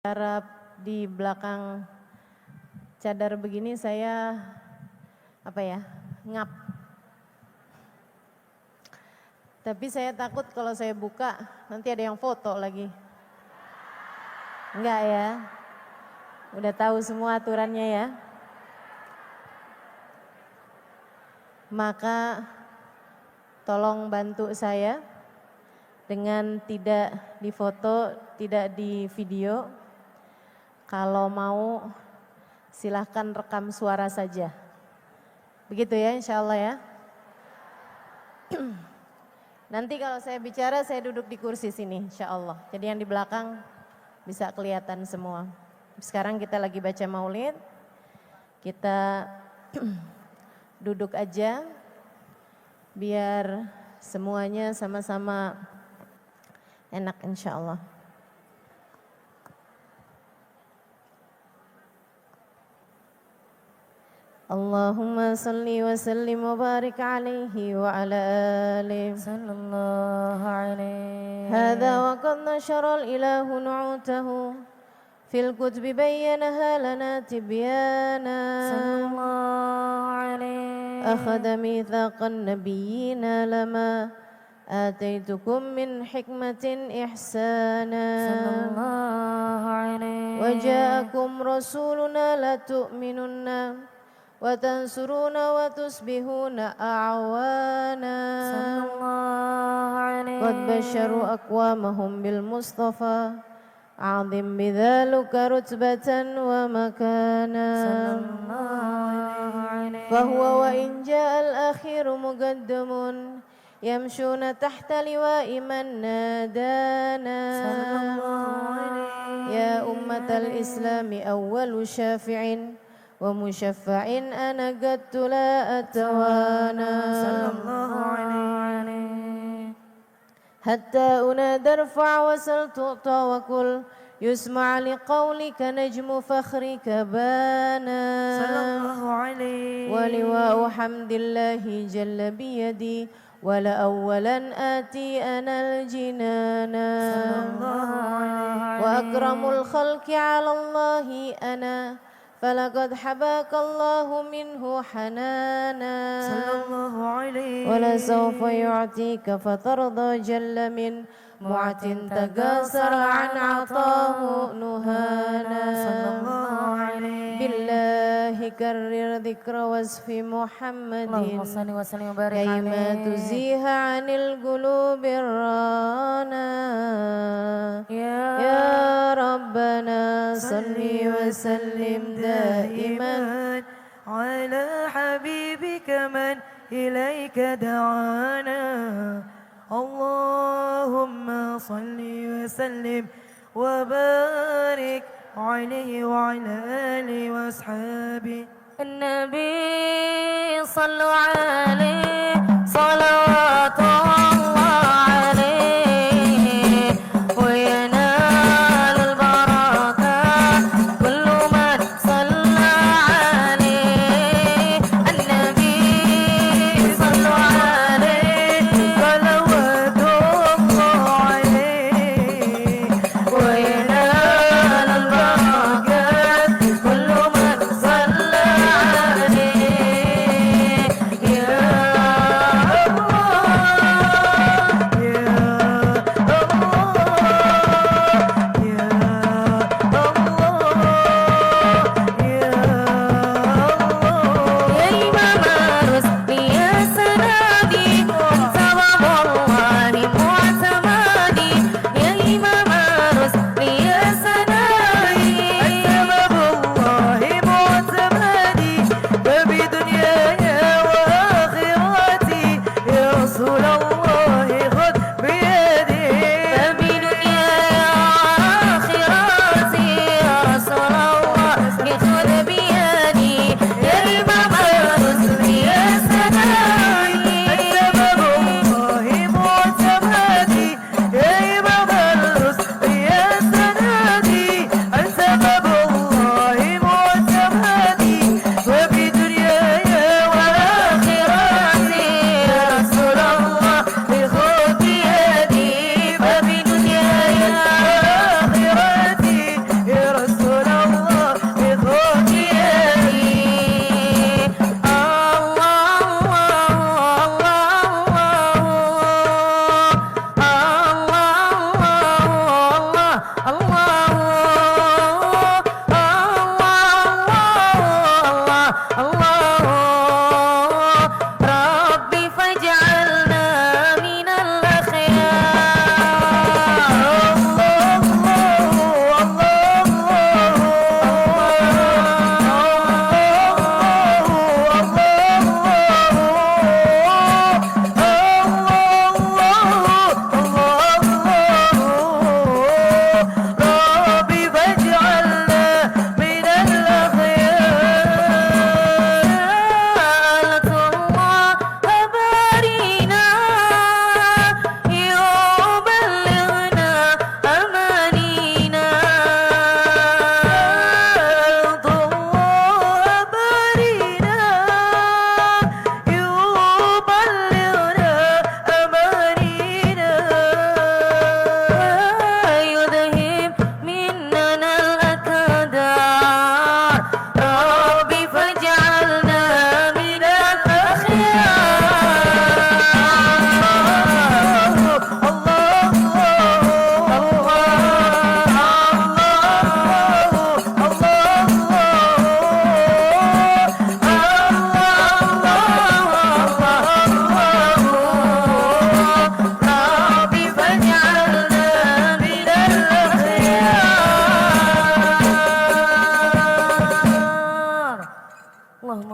Harap di belakang cadar begini saya ngap. Tapi saya takut kalau saya buka nanti ada yang foto lagi. Enggak ya? Udah tahu semua aturannya ya. Maka tolong bantu saya dengan tidak difoto, tidak di video. Kalau mau silahkan rekam suara saja. Begitu ya insya Allah ya. Nanti kalau saya bicara saya duduk di kursi sini insya Allah. Jadi yang di belakang bisa kelihatan semua. Sekarang kita lagi baca maulid. Kita duduk aja biar semuanya sama-sama enak insya Allah. Allahumma salli wa sallim wa barik alaihi wa ala alihi sallallahu alaihi. Hadha wa qad nashara al-ilahu nu'utahu fil kutubi bayyanaha lana tibyana sallallahu alaihi. Akhadha mithaqan nabiyyina lama آتيتكم من حكمة إحسانا sallallahu alaihi. وجاءكم رسولنا لا تؤمنن وتنصرون وتصبحون أعوانا sallallahu alaihi. قد بشروا أقوامهم بالمصطفى عظم بذلك رتبة ومكانا sallallahu alaihi. فهو وإن جاء الأخير مقدم يمشون تحت لواء من نادانا يا أمة الإسلام أول شافع ومشفع أنا قد لا أتوانا حتى أنادى ارفع وسل تعطى وكل يسمع لقولك نجم فخرك بانا ولواء حمد الله جل بيدي ولا أولا آتي أنا الجنانا وأكرم الخلق على الله أنا فلقد حباك الله منه حنانا ولا سوف يعطيك فترضى جل من معت تقاصر عن عطاه نهانا بالله كرر ذكر وصف محمد كيما تزيح عن القلوب الرانا يا ربنا صل وسلم دائما على حبيبك من إليك دعانا اللهم صل وسلم وبارك عليه وعلى آله وأصحابه النبي صلوا عليه صلوات الله عليه وينال البركة كل من صلى عليه النبي صلوا عليه صلوات الله عليه وينال البركة كل من صلى عليه يا الله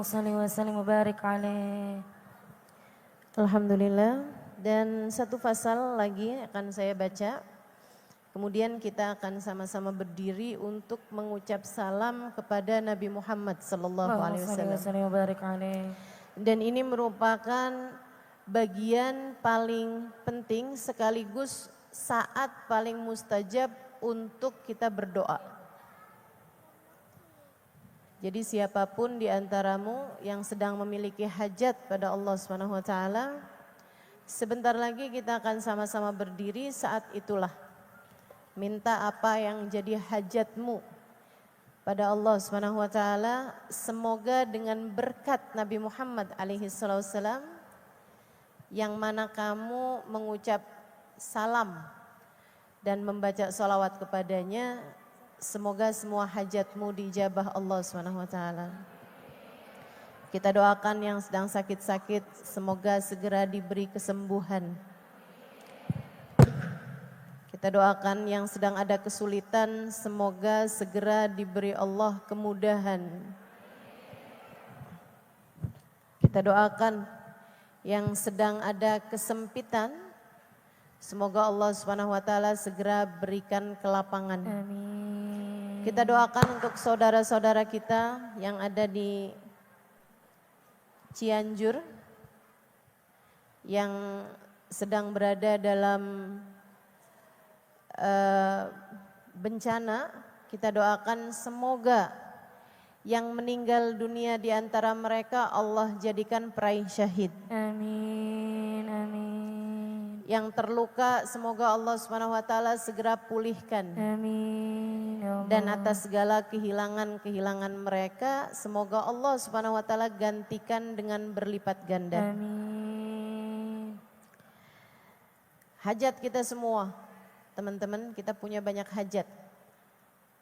صل وسلم وبارك عليه. Alhamdulillah. Dan satu fasal lagi akan saya baca. Kemudian kita akan sama-sama berdiri untuk mengucap salam kepada Nabi Muhammad sallallahu alaihi صل wasallam. وسلم وبارك عليه. Dan ini merupakan bagian paling penting sekaligus saat paling mustajab untuk kita berdoa. Jadi siapapun di antaramu yang sedang memiliki hajat pada Allah Subhanahu wa taala, sebentar lagi kita akan sama-sama berdiri, saat itulah minta apa yang jadi hajatmu pada Allah Subhanahu wa taala. Semoga dengan berkat Nabi Muhammad alaihi wasallam yang mana kamu mengucap salam dan membaca salawat kepadanya, semoga semua hajatmu diijabah Allah Subhanahu wa taala. Kita doakan yang sedang sakit-sakit, semoga segera diberi kesembuhan. Kita doakan yang sedang ada kesulitan, semoga segera diberi Allah kemudahan. Kita doakan yang sedang ada kesempitan, semoga Allah Subhanahu wa taala segera berikan kelapangan. Amin. Kita doakan untuk saudara-saudara kita yang ada di Cianjur yang sedang berada dalam bencana. Kita doakan semoga yang meninggal dunia di antara mereka Allah jadikan peraih syahid. Amin. Amin. Yang terluka semoga Allah Subhanahu wa taala segera pulihkan. Amin. Ya Allah. Dan atas segala kehilangan-kehilangan mereka, semoga Allah Subhanahu wa taala gantikan dengan berlipat ganda. Amin. Hajat kita semua, teman-teman, kita punya banyak hajat.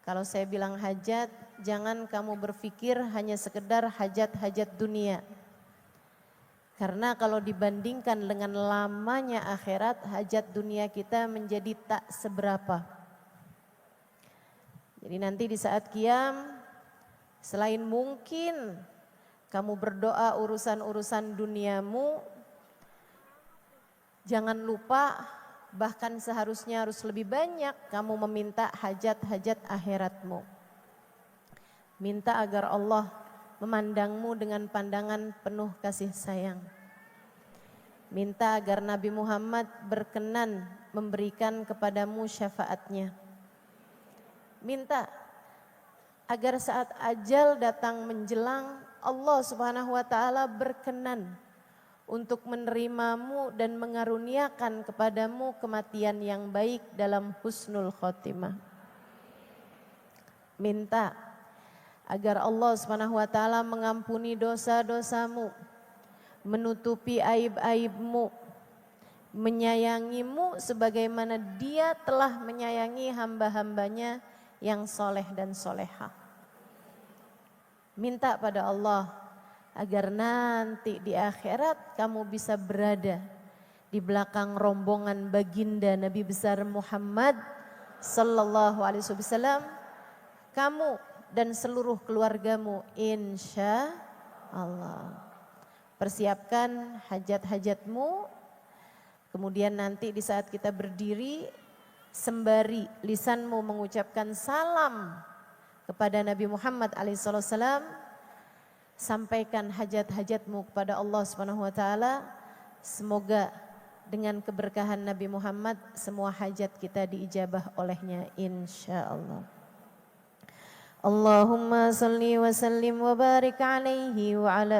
Kalau saya bilang hajat, jangan kamu berpikir hanya sekedar hajat-hajat dunia. Karena kalau dibandingkan dengan lamanya akhirat, hajat dunia kita menjadi tak seberapa. Jadi nanti di saat kiam, selain mungkin kamu berdoa urusan-urusan duniamu, jangan lupa bahkan seharusnya harus lebih banyak kamu meminta hajat-hajat akhiratmu. Minta agar Allah memandangmu dengan pandangan penuh kasih sayang. Minta agar Nabi Muhammad berkenan memberikan kepadamu syafaatnya. Minta agar saat ajal datang menjelang, Allah Subhanahu wa taala berkenan untuk menerimamu dan mengaruniakan kepadamu kematian yang baik dalam husnul khotimah. Minta agar Allah Subhanahu wa taala mengampuni dosa-dosamu, menutupi aib-aibmu, menyayangimu sebagaimana Dia telah menyayangi hamba-hambanya yang soleh dan solehah. Minta pada Allah agar nanti di akhirat kamu bisa berada di belakang rombongan baginda Nabi besar Muhammad sallallahu alaihi wasallam, kamu dan seluruh keluargamu insya Allah. Persiapkan hajat-hajatmu, kemudian nanti di saat kita berdiri, sembari lisanmu mengucapkan salam kepada Nabi Muhammad alaihissalam, sampaikan hajat-hajatmu kepada Allah Subhanahu wa taala. Semoga dengan keberkahan Nabi Muhammad semua hajat kita diijabah olehnya insyaallah. Allahumma salli wa sallim wa barik alaihi wa ala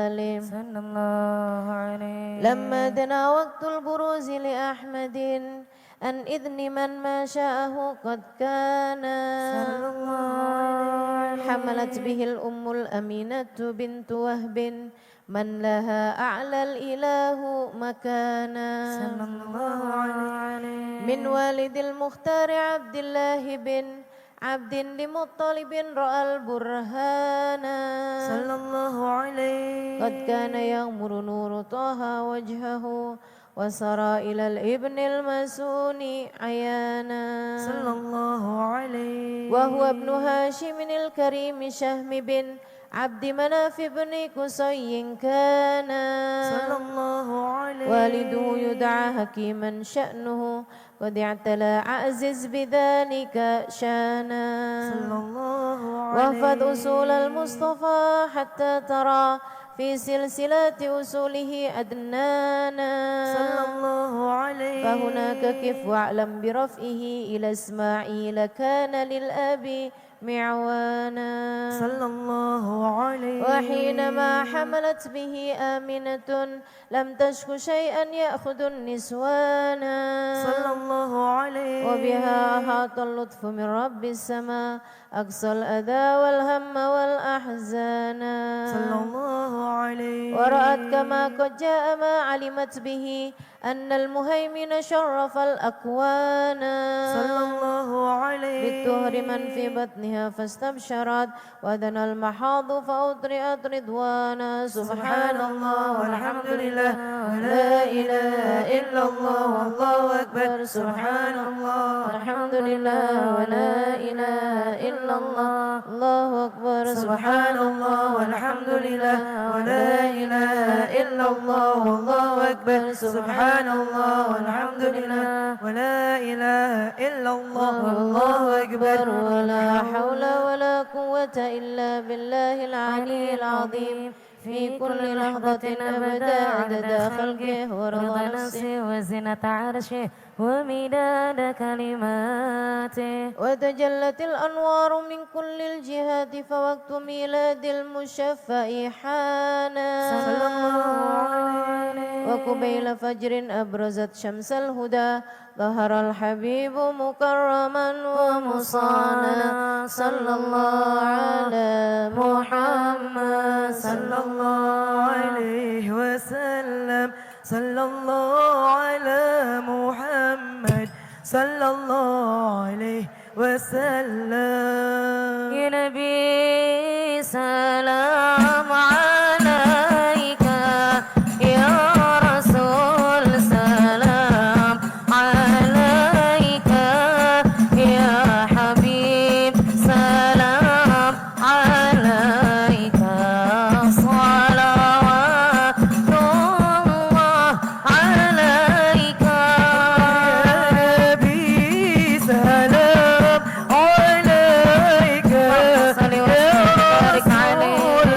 alihi sallallahu alaihi. Lamma dana waqtul buruzi li Ahmadin an idni man ma sya'ahu qad kana sallallahu alaihi. Hamalat bihil ummul aminatu bintu wahbin man laha a'lal ilahu makana sallallahu alaihi. Min walidil muhtari Abdillahi bin Abdin li Muttalibin ra'al burhana sallallahu alaihi. Qad kana yamuru nuru taha wajhahu wa sara ilal ibnil masuni ayana sallallahu alaihi. wa huwa ibnu Hashiminil karimi Syahmi bin عبد مناف بن قصي كان صلى الله عليه والده يدعى حكيما شأنه قد اعتلى عزز بذلك شانا صلى الله عليه واحفظ أصول المصطفى حتى ترى في سلسلة أصوله أدنانا صلى الله عليه فهناك كف واعلم برفعه إلى إسماعيل كان للأب معوانا صلى الله عليه وحينما حملت به آمنة لم تشك شيئا يأخذ النسوانا صلى الله عليه وبها أحاط اللطف من رب السماء أقصى الأذى والهم والأحزان صلى الله عليه ورأت كما قد جاء ما علمت به أن المهيمن شرف الأكوان صلى الله عليه بالطهر من في بطنها فاستبشرت ودنا المحاض فأطرئت رضوانا سبحان الله والحمد لله ولا إله إلا الله والله أكبر سبحان الله والحمد لله ولا إله إلا الله الله أكبر سبحان الله والحمد لله ولا إله إلا الله والله أكبر سبحان الله والحمد لله ولا إله إلا الله والله أكبر ولا حول ولا قوة إلا بالله العلي العظيم في كل لحظة أبدا عدد خلقه ورضا نفسه وزنة عرشه ومداد كلماته وتجلت الأنوار من كل الجهات فوقت ميلاد المشفع حانا صلى الله عليه وقبيل فجر أبرزت شمس الهدى ظهر الحبيب مكرما ومصانا صلى الله على محمد صلى الله عليه وسلم صلى الله على محمد صلى الله عليه وسلم يا نبي سلام عليك يا رسول سلام عليك يا حبيب سلام عليك صلوات الله عليك يا نبي سلام عليك صل وسلم وبارك عليه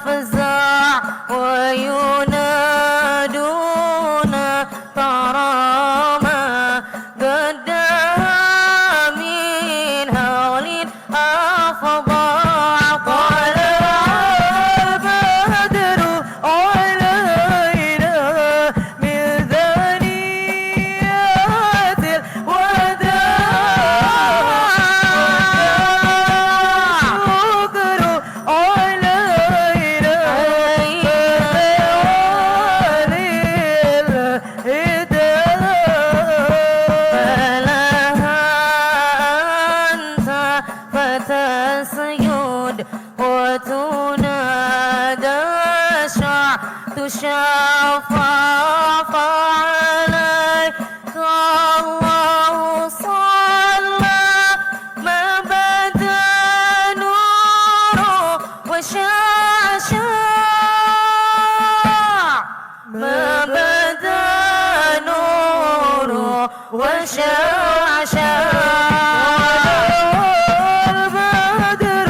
أفزع وينادون تراما قدها من هول أفضع طلع البدر علينا من ثنيات الوداع الشكر علينا فليالي الهدايا فلها أنت فتسجد وتنادى تشفع فعليك الله صلى ما بدا نوره وشاشع ما بدا نوره وشاشع البدر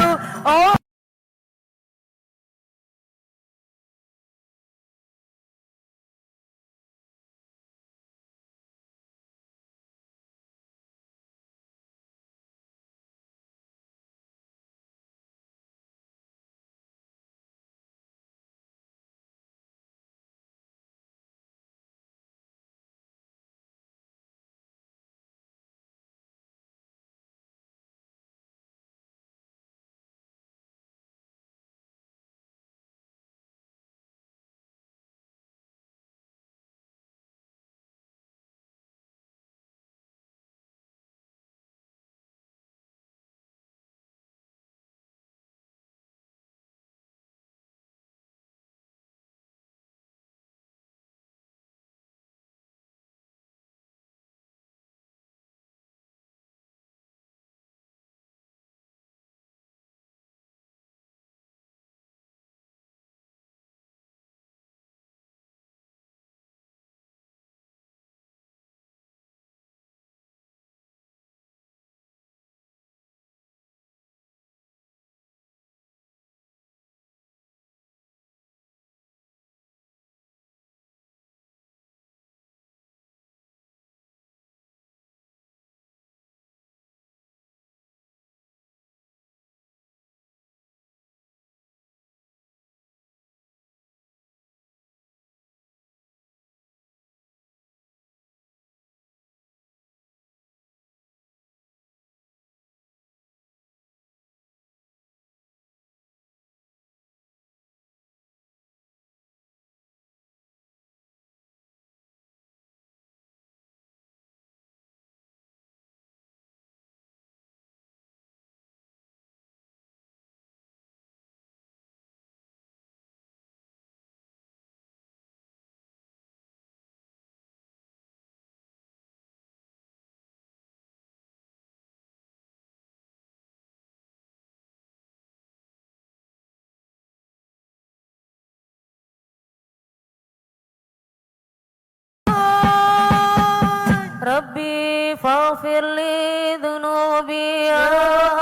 ربي فاغفر لي ذنوبي يا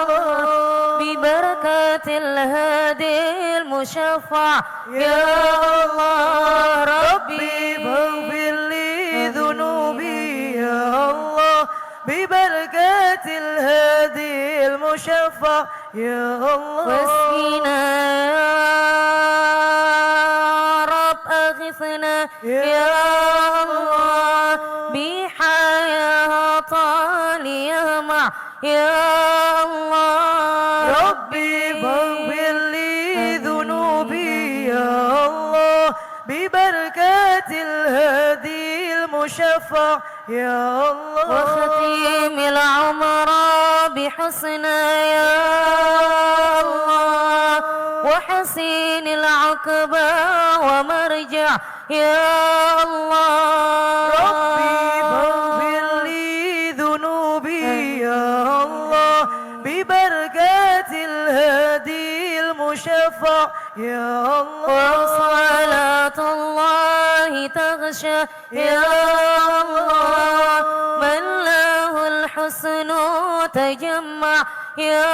الله ببركة الهادي المشفع يا الله ربي فاغفر لي ذنوبي يا الله ببركة الهادي المشفع يا الله واسقنا يا رب أغثنا يا الله بحياة طالية مع يا الله ربي فاغفر لي ذنوبي يا الله ببركة الهادي المشفع يا الله وختيم العمر بحسنا يا الله وحسين العقبة ومرجع يا الله ربي فاغفر لي ذنوبي يا الله ببركة الهادي المشفع يا الله وصلاة الله تغشى يا الله من له الحسن تجمع يا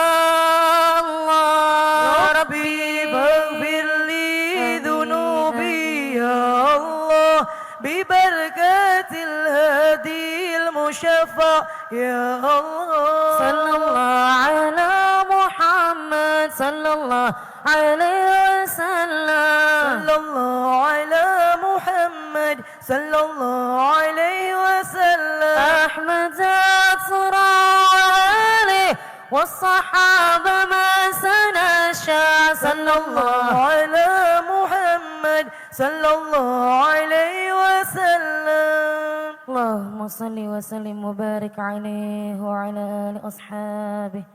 الله ربي فاغفر لي ya Allah. Sallallahu ala Muhammad sallallahu alaihi wasallam. Sallallahu ala Muhammad sallallahu alaihi wasallam. Ahmad Zafra alihi والصحابة ما سنشاء صلى الله على محمد صلى الله عليه وسلم. اللهم صل وسلم وبارك عليه وعلى آل أصحابه.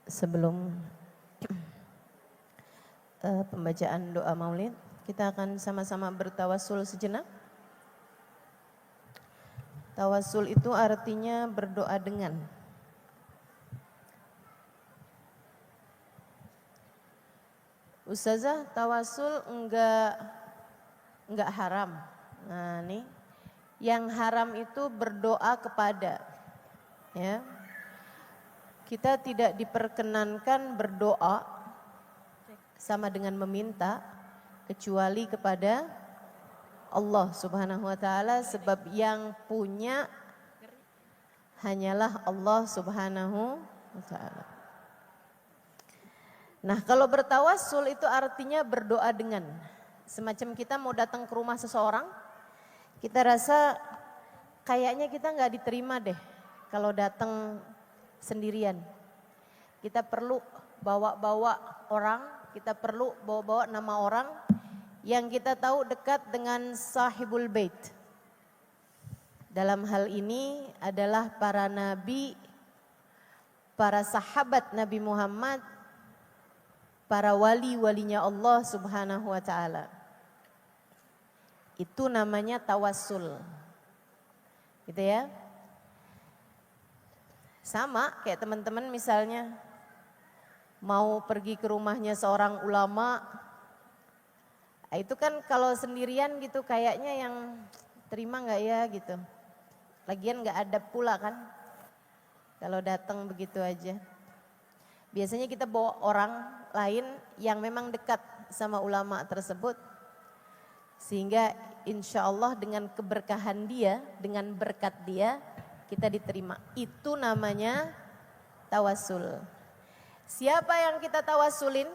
Sebelum pembacaan doa maulid, kita akan sama-sama bertawasul sejenak. Tawasul itu artinya berdoa dengan. Ustazah, tawasul enggak haram. Nah, nih yang haram itu berdoa kepada, ya. Kita tidak diperkenankan berdoa sama dengan meminta kecuali kepada Allah Subhanahu wa taala, sebab yang punya hanyalah Allah Subhanahu wa taala. Nah, kalau bertawassul itu artinya berdoa dengan. Semacam kita mau datang ke rumah seseorang, kita rasa kayaknya kita nggak diterima deh kalau datang sendirian. Kita perlu bawa-bawa orang, kita perlu bawa-bawa nama orang yang kita tahu dekat dengan sahibul bait. Dalam hal ini adalah para nabi, para sahabat Nabi Muhammad, para wali-walinya Allah Subhanahu wa taala. Itu namanya tawassul. Gitu ya. Sama kayak teman-teman misalnya mau pergi ke rumahnya seorang ulama, itu kan kalau sendirian gitu kayaknya yang terima nggak ya gitu. Lagian nggak ada pula kan kalau datang begitu aja. Biasanya kita bawa orang lain yang memang dekat sama ulama tersebut, sehingga insya Allah dengan keberkahan dia, dengan berkat dia, kita diterima. Itu namanya tawasul. Siapa yang kita tawasulin?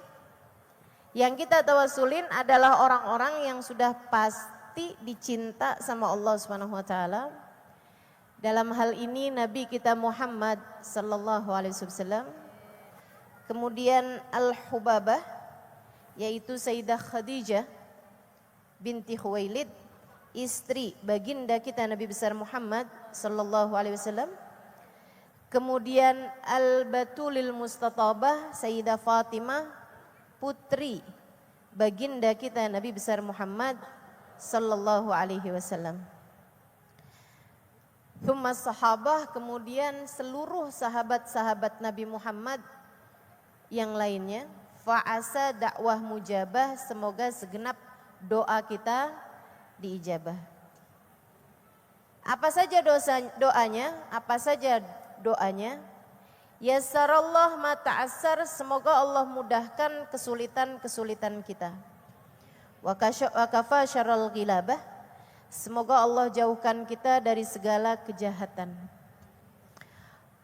Yang kita tawasulin adalah orang-orang yang sudah pasti dicinta sama Allah Subhanahu wa taala. Dalam hal ini Nabi kita Muhammad sallallahu alaihi wasallam. Kemudian Al-Hubabah, yaitu Sayyidah Khadijah binti Khuwailid, istri baginda kita Nabi besar Muhammad sallallahu alaihi wasallam. Kemudian Al-Batulil Mustatabah, Sayyidah Fatimah, putri baginda kita Nabi besar Muhammad sallallahu alaihi wasallam. Thumma sahabah, kemudian seluruh sahabat-sahabat Nabi Muhammad yang lainnya. Fa'asa dakwah mujabah, semoga segenap doa kita diijabah. Apa saja doanya? Apa saja doanya? Yassarallah ma ta'assar, semoga Allah mudahkan kesulitan-kesulitan kita. Wa kafa syarral ghilabah, semoga Allah jauhkan kita dari segala kejahatan.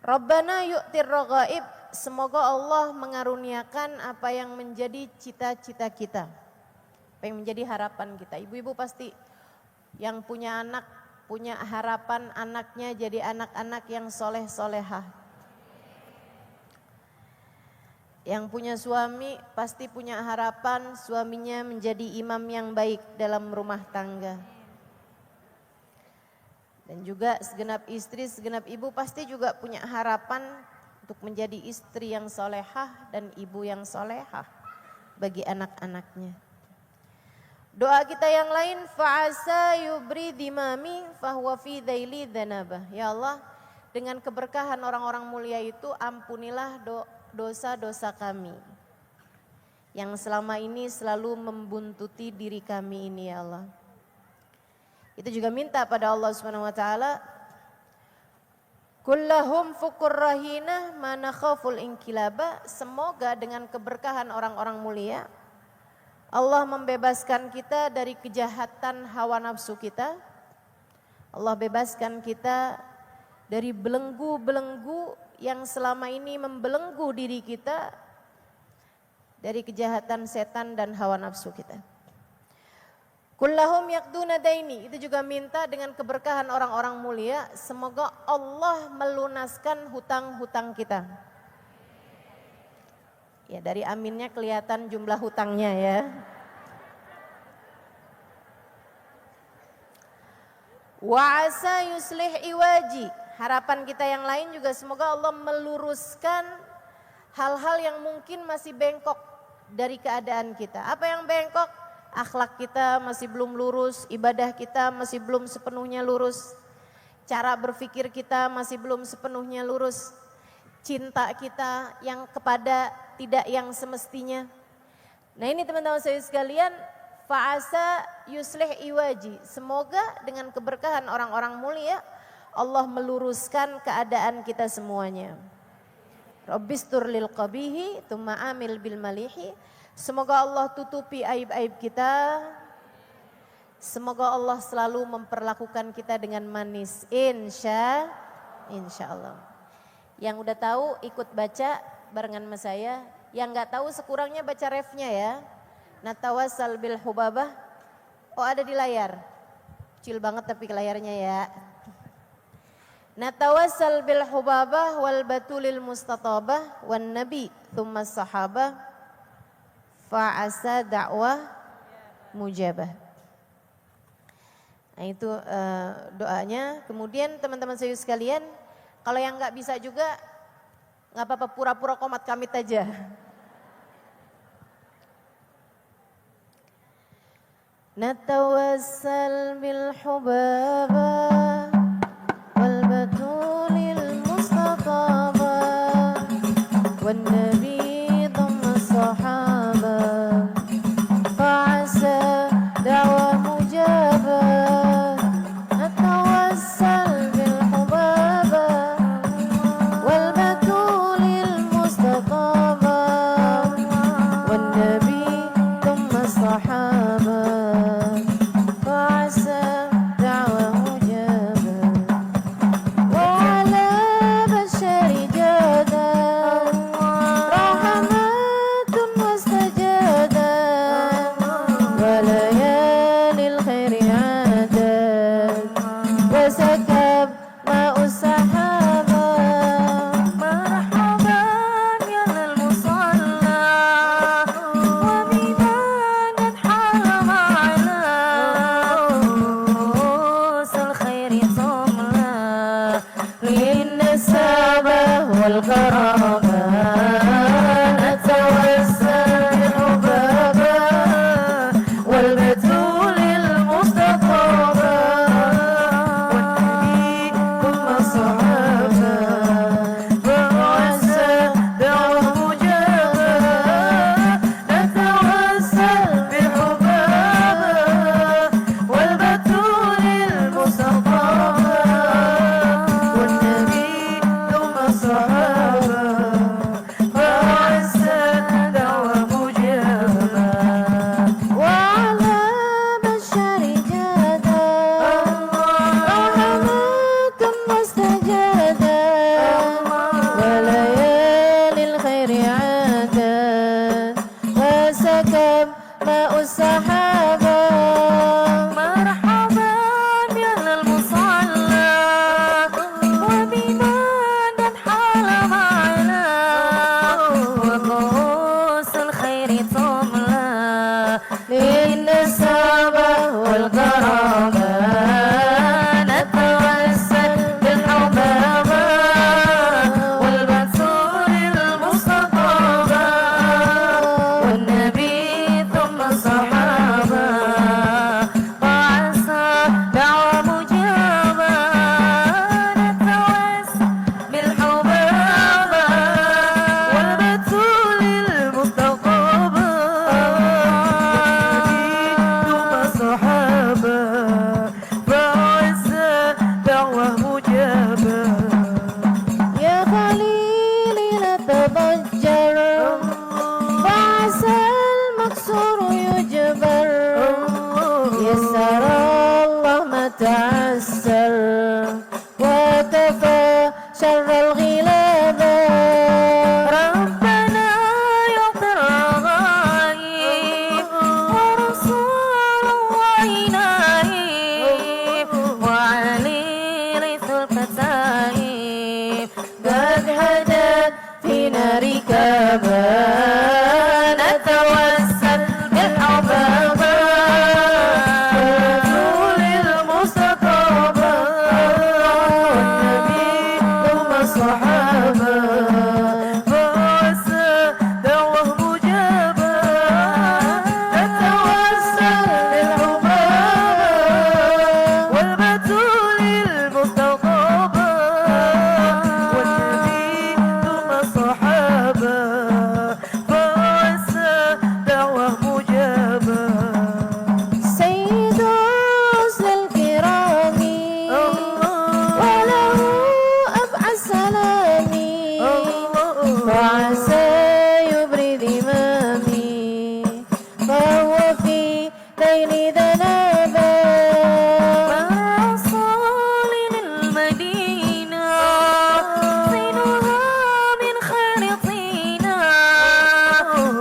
Rabbana yu'tir raghaib, semoga Allah mengaruniakan apa yang menjadi cita-cita kita, apa yang menjadi harapan kita. Ibu-ibu pasti yang punya anak, punya harapan anaknya jadi anak-anak yang soleh-solehah. Yang punya suami pasti punya harapan suaminya menjadi imam yang baik dalam rumah tangga. Dan juga segenap istri, segenap ibu pasti juga punya harapan untuk menjadi istri yang solehah dan ibu yang solehah bagi anak-anaknya. Doa kita yang lain, fa'asa yubri dimami fahuwa fi daili dhanabah. Ya Allah, dengan keberkahan orang-orang mulia itu ampunilah dosa-dosa kami yang selama ini selalu membuntuti diri kami ini ya Allah. Kita juga minta pada Allah Subhanahu wa taala, kullahum fukur rahina mana khaful inkilaba. Semoga dengan keberkahan orang-orang mulia Allah membebaskan kita dari kejahatan hawa nafsu kita. Allah bebaskan kita dari belenggu-belenggu yang selama ini membelenggu diri kita, dari kejahatan setan dan hawa nafsu kita. Kullahum yaqduna daini, itu juga minta dengan keberkahan orang-orang mulia, semoga Allah melunaskan hutang-hutang kita. Ya, dari aminnya kelihatan jumlah hutangnya ya. Wa asa yuslih iwaji, harapan kita yang lain juga semoga Allah meluruskan hal-hal yang mungkin masih bengkok dari keadaan kita. Apa yang bengkok? Akhlak kita masih belum lurus, ibadah kita masih belum sepenuhnya lurus, cara berpikir kita masih belum sepenuhnya lurus, cinta kita yang kepada tidak yang semestinya. Nah ini teman-teman saya sekalian, fa'asa yuslih iwaji, semoga dengan keberkahan orang-orang mulia Allah meluruskan keadaan kita semuanya. Rabbistur lil qabihi thumma amil bil malihi. Semoga Allah tutupi aib-aib kita. Semoga Allah selalu memperlakukan kita dengan manis. Insya Allah. Yang udah tahu ikut baca barengan sama saya. Yang nggak tahu sekurangnya baca refnya ya. Natawassal bil hubabah. Oh ada di layar. Kecil banget tapi ke layarnya ya. Natawassal bil hubabah wal batulil mustatabah wan nabi thumma sahabah. Fa'asa dakwah mujabah. Nah itu doanya. Kemudian teman-teman saya sekalian, kalau yang nggak bisa juga nggak apa-apa, pura-pura qomat kamit aja. Natawassal bil hubabah wal batulil mustatabah wan nabi thumma sahabah. الصحابة مجابا يا خليلي لا تضجر فعسى المكسور يجبر يسر الله ما تعسر وكفى شر الغلابة ربنا يغفر الرغائب ورسول الله نائب وعلي ليث الكتائب قد هدت فينا ركابا نتوسل بالحبابة والرسول المصطفى والنبي ثم الصحابة فعسى دعوة مجابا نتوسل بالحبابة والبتول المستطابة والنبي ثم الصحابة فعسى دعوة مجابا سيد رسل الكرام وله أبعى السلام فعسى يبرد إمامي فهو في ليل ذنابا رسول المدينة زينها من خير طينا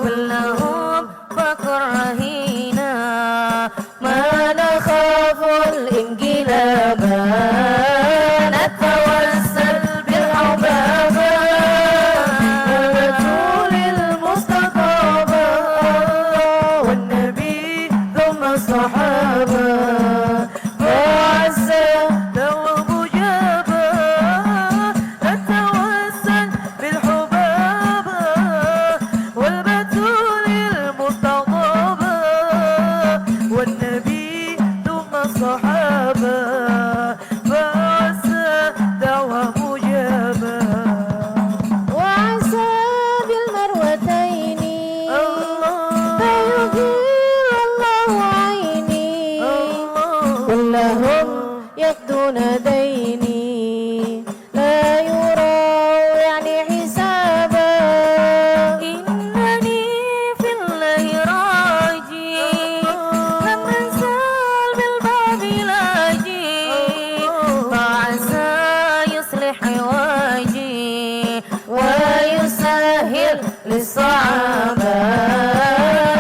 كلهم فقر رهينا ما نخاف الانقلاب نتوسل بالحبابة والرسول المصطفى والنبي ثم الصحابة فعسى دعوة مجابا نتوسل بالحبابة والبتول المستطابة والنبي ثم الصحابة فعسى دعوة مجابا وعسى بالمروتين فيغير الله عيني كلهم يقضون ديني لا يرى يعني حسابا إنني في الله راجي لم أنزل بالباب لاجي فعسى يصلح حواجي ويسهل للصعابة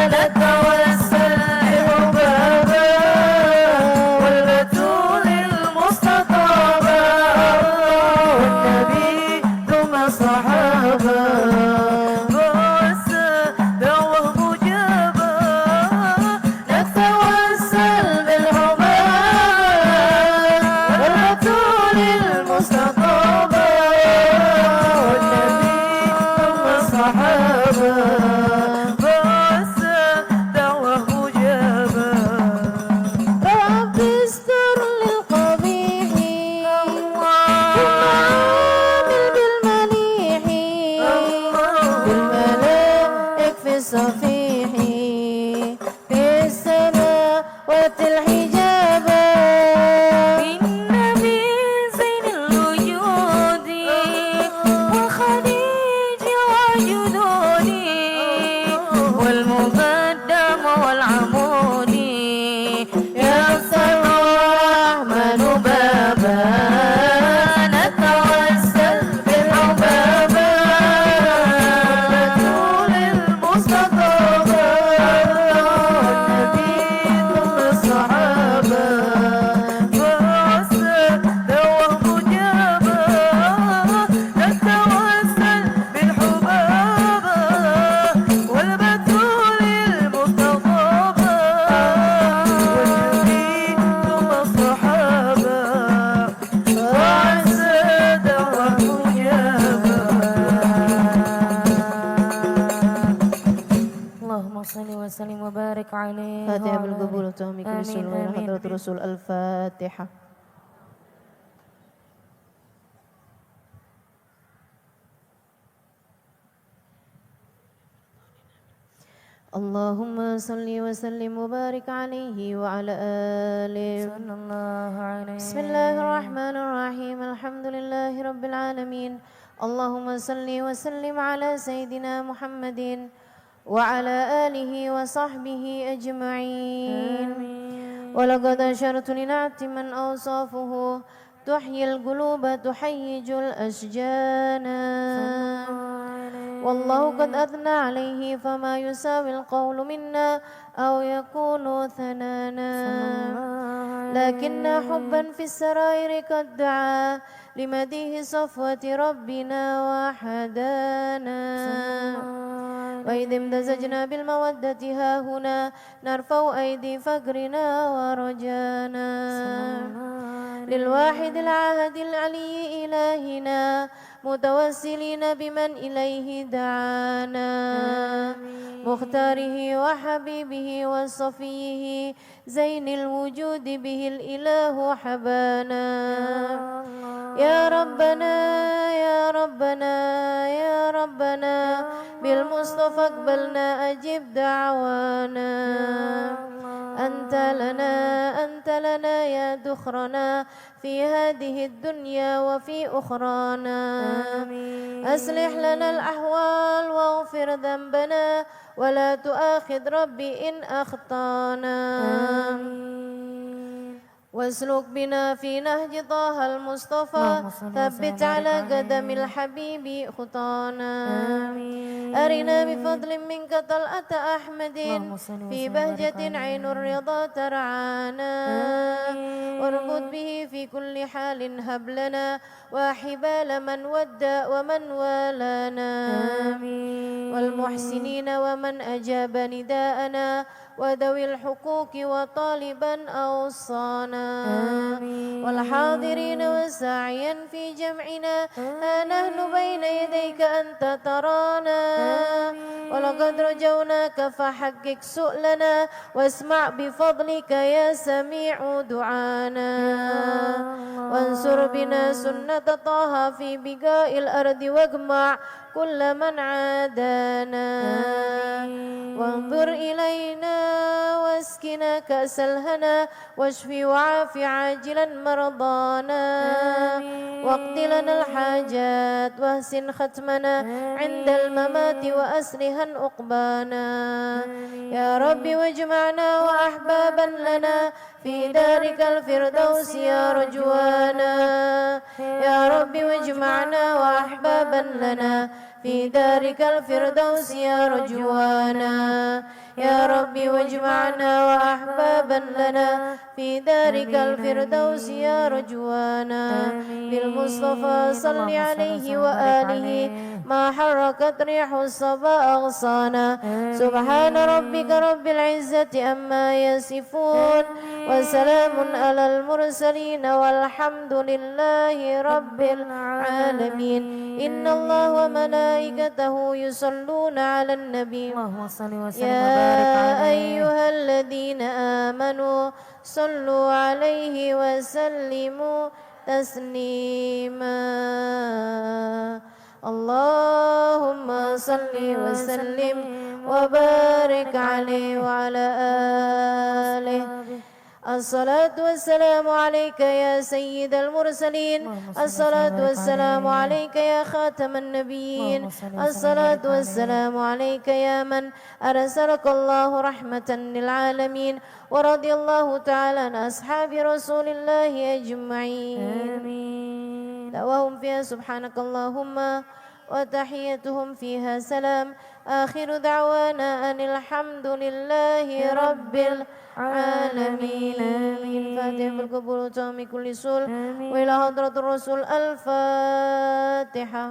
نتوسل بحبابا والبتول المستطابة والنبي ثم الصحابة فعسى دعوة مجابا نتوسل بالحبابة والبتول المستطابة والنبي ثم الصحابة فعسى دعوة مجابا رب استر للقبيح ثم عامل بالمليح بالملائك في الصفيح في السماوات الحجابا بالنبي زين الوجود والخديج وجدودي والمقدم والعمود يسر الرحمن بابا نتوسل بالحبابة والرسول المصطفى والنبي ثم الصحابة فعسى دعوة مجابا نتوسل بالحبابة والبتول المستطابة والنبي ثم الصحابة فعسى دعوة مجابا اللهم صل وسلم وبارك عليه فاتحة وعلى بالقبول آله. وتومي كل آمين، سنة آمين. حضرة الرسول الفاتحة. اللهم صل وسلم وبارك عليه وعلى آله. صلى الله عليه. بسم الله الرحمن الرحيم. الحمد لله رب العالمين. اللهم صل وسلم على سيدنا محمد وعلى آله وصحبه أجمعين. ولقد أشرت لنعت من أوصافه تحيي القلوب تحيج الأشجان. والله قد أثنى عليه فما يساوي القول منا أو يكون ثنانا. لكن حبا في السرائر قد دعا لمديه صفوة ربنا وحدانا. وإذ امتزجنا بالمودة ها هنا نرفع أيدي فقرنا ورجانا. للواحد العهد العلي إلهنا متوسلين بمن إليه دعانا. مختاره وحبيبه وصفيه زين الوجود به الإله حبانا. يا ربنا يا ربنا يا ربنا بالمصطفى اقبلنا أجب دعوانا. أنت لنا يا دخرنا في هذه الدنيا وفي أخرانا. أصلح لنا الأحوال واغفر ذنبنا ولا تؤاخذ ربي إن أخطانا. واسلك بنا في نهج طه المصطفى ثبت على قدم الحبيب خطانا. أرنا بفضل منك طلعة أحمد في بهجة عين الرضا ترعانا. واربط به في كل حال هب لنا وحبال من ودى ومن والانا. والمحسنين ومن أجاب نداءنا وذوي الحقوق وطالبا أوصانا. والحاضرين وساعيا في جمعنا ها نحن بين يديك أنت ترانا. ولقد رجوناك فحقق سؤلنا واسمع بفضلك يا سميع دعانا. وانصر بنا سنة طه في بقاء الأرض واجمع كل من عادانا. وانظر إلينا واسكنا كأس الهنا واشفي وعافي عاجلا مرضانا. واقض لنا الحاجات واحسن ختمنا عند الممات وأسرها عقبانا. يا رب واجمعنا وأحبابا لنا في دارك الفردوس يا رجوانا. يا رب واجمعنا وأحبابا لنا في دارك الفردوس يا رجوانا. يا رب واجمعنا وأحبابا لنا في دارك الفردوس يا رجوانا. بالمصطفى صل عليه وآله ما حركت ريح الصبا أغصانا. سبحان ربك رب العزة أما يصفون وسلام على المرسلين والحمد لله رب العالمين. إن الله وملائكته يصلون على النبي. يا أيها الذين آمنوا صلوا عليه وسلموا تسليما. اللهم صل وسلم وبارك عليه وعلى آله. الصلاة والسلام عليك يا سيد المرسلين. الصلاة والسلام عليك يا خاتم النبيين. الصلاة والسلام عليك يا من أرسلك الله رحمة للعالمين. ورضي الله تعالى عن أصحاب رسول الله أجمعين. دعواهم فيها سبحانك اللهم وتحيتهم فيها سلام. آخر دعوانا أن الحمد لله رب العالمين. فاتح بالقبول وتام كل سول وإلى حضرة الرسول الفاتحة.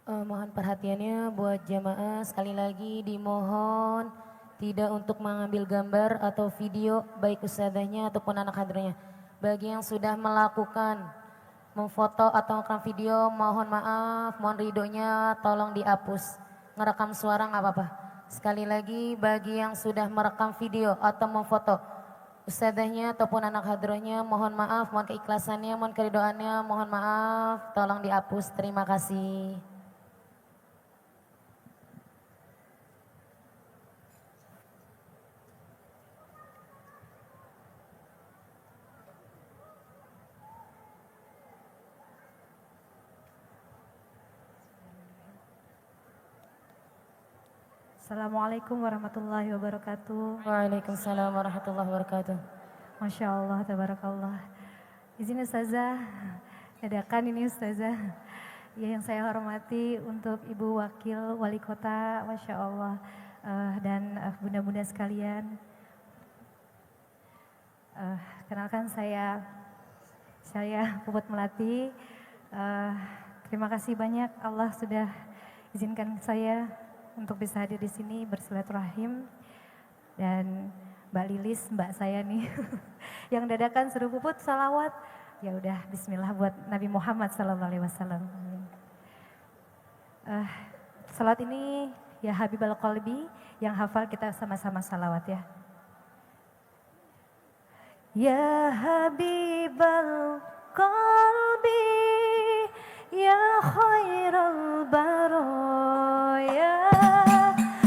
Mohon perhatiannya buat jamaah, sekali lagi dimohon tidak untuk mengambil gambar atau video baik ustadzahnya ataupun anak hadirnya. Bagi yang sudah melakukan memfoto atau merekam video, mohon maaf, mohon ridhonya tolong dihapus. ngerekam suara nggak apa-apa. Sekali lagi bagi yang sudah merekam video atau memfoto ustadzahnya ataupun anak hadrohnya, mohon maaf, mohon keikhlasannya, mohon keridoannya, mohon maaf, tolong dihapus. Terima kasih. Assalamualaikum warahmatullahi wabarakatuh. Waalaikumsalam warahmatullahi wabarakatuh. Masya Allah, tabarakallah. Izin Ustazah, dadakan ini Ustazah. Ya, yang saya hormati untuk Ibu Wakil Wali Kota, Masya Allah. Dan bunda-bunda sekalian. Kenalkan saya Puput Melati. Terima kasih banyak Allah sudah izinkan saya untuk bisa hadir di sini bersilaturahim, dan Mbak Lilis, mbak saya nih yang dadakan suruh Puput salawat. Ya udah, Bismillah buat Nabi Muhammad SAW. Salat ini ya Habibal Qalbi, yang hafal kita sama-sama salawat ya. Ya Habibal Qalbi, ya khairal baraya,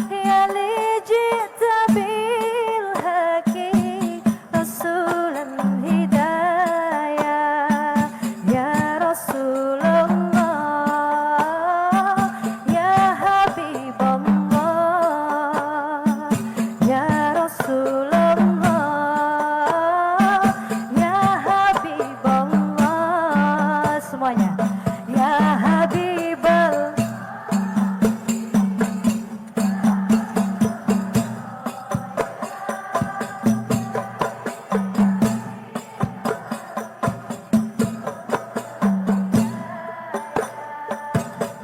ya li ji'ta bil haqi rasulan hidayah, ya Rasulullah, ya Habiballah, ya Rasulullah, ya Habiballah, semuanya. Ya Habibal,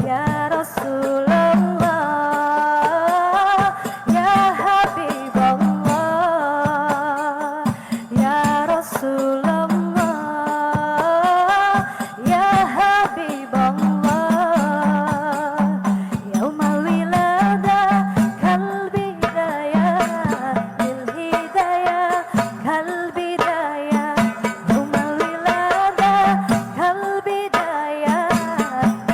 ya Rasulullah, ya Habiballah, ya Rasulullah, ya Habiballah, yaumal wilada kal bidayah lil hidayah kal bidayah, yaumal wilada kal bidayah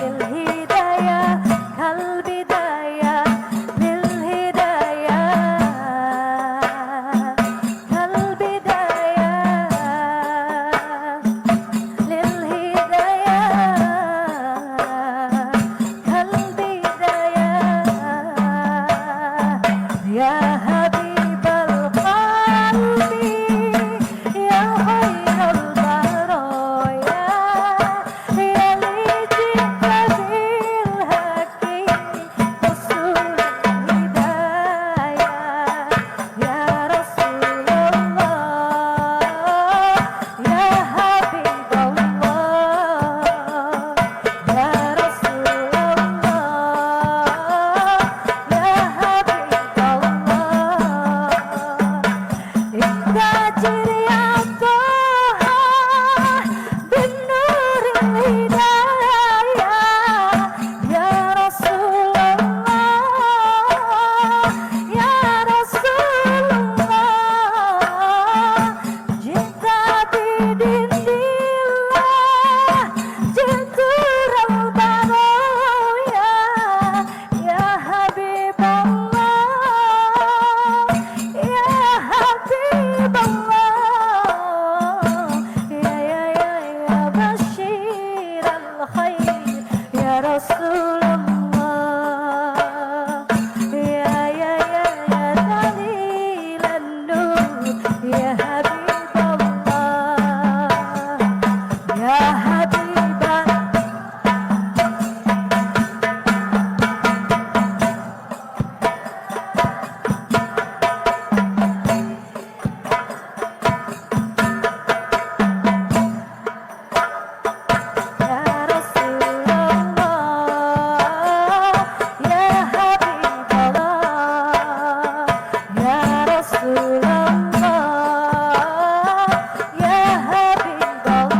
lil hidayah kal bidayah lil hidayah kal bidayah lil hidayah kal bidayah, ya Habibal Qalbi, ya khairal baraya, ya li ji'ta bil haqi rasulan hidayah, ya Rasulullah, ya Habiballah, ya Rasulullah, ya Habiballah. Iktajir ya Toha bin nuril hidayah, ya Rasulullah, ya Rasulullah, jita bidinillah jintural baroya, ya Habiballah, ya Habiballah, ya Bashiral khair, ya Rasulullah, ya Dalilan nur, ya Habiballah, ya Habibah. Ya Rasulullah, ya Habiballah, ya Rasulullah, ya Habiballah,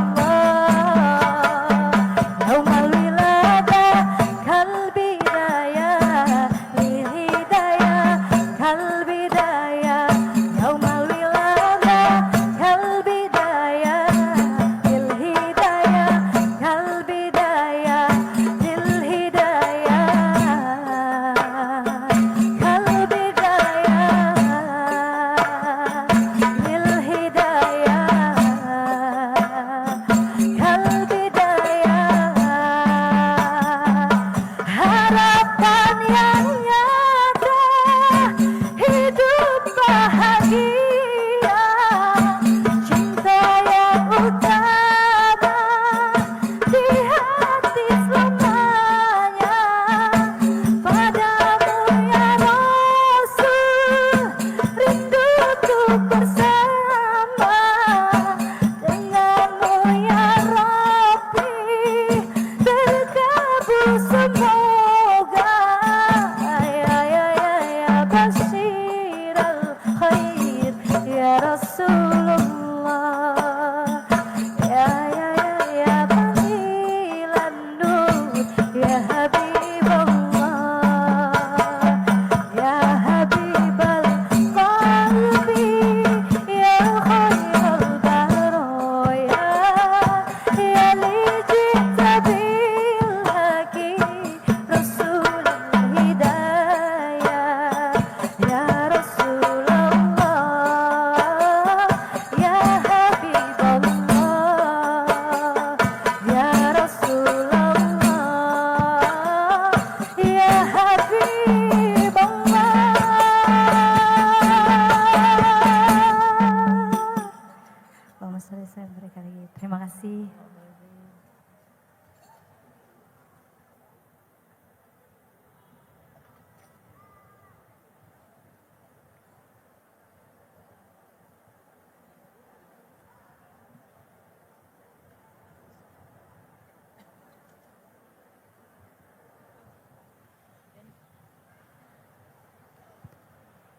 kasih.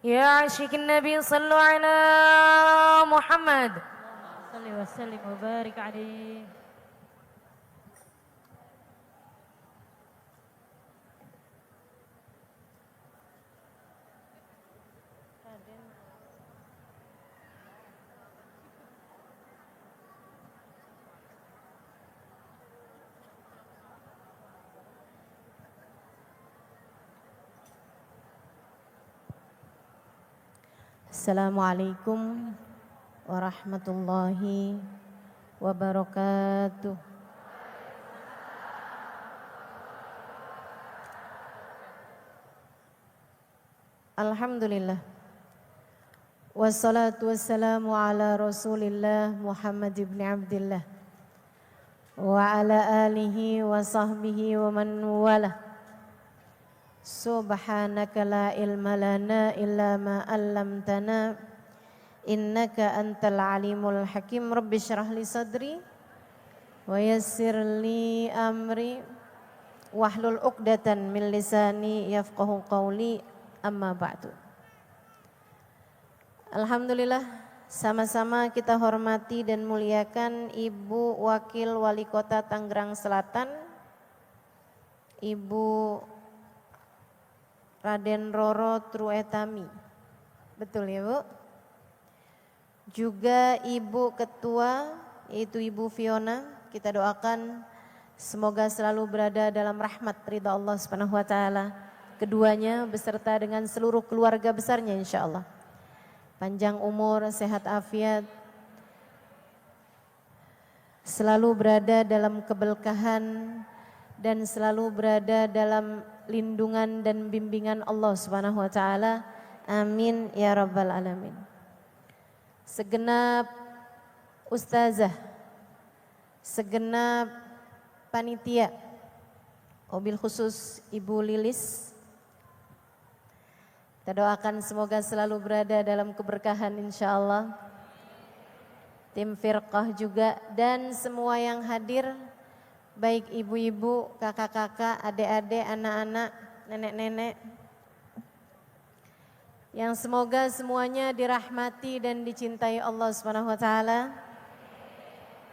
يا عاشق النبي صلوا على محمد. صل وسلم وبارك عليه. Assalamualaikum warahmatullahi wabarakatuh. Alhamdulillah. Wassalatu wassalamu ala Rasulillah Muhammad ibn Abdillah wa ala alihi wa sahbihi wa man walah. Subhanaka la ilma lana illa ma 'allamtana innaka antal alimul hakim. Rabbi shrah li sadri wa yassir li amri wahlul 'uqdatan min lisani yafqahu qawli. Amma ba'du. Alhamdulillah, sama-sama kita hormati dan muliakan Ibu Wakil Wali Kota Tangerang Selatan, Ibu Raden Roro Truetami. Betul ya Bu? Juga Ibu Ketua, yaitu Ibu Fiona. Kita doakan semoga selalu berada dalam rahmat ridha Allah Subhanahu wa taala. Keduanya beserta dengan seluruh keluarga besarnya insyaallah. Panjang umur, sehat afiat, selalu berada dalam keberkahan dan selalu berada dalam lindungan dan bimbingan Allah Subhanahu wa taala. Amin ya rabbal alamin. Segenap ustazah, segenap panitia, wabil khusus Ibu Lilis, kita doakan semoga selalu berada dalam keberkahan insyaallah. Tim firqah juga dan semua yang hadir, baik ibu-ibu, kakak-kakak, adik-adik, anak-anak, nenek-nenek, yang semoga semuanya dirahmati dan dicintai Allah Subhanahu wa taala,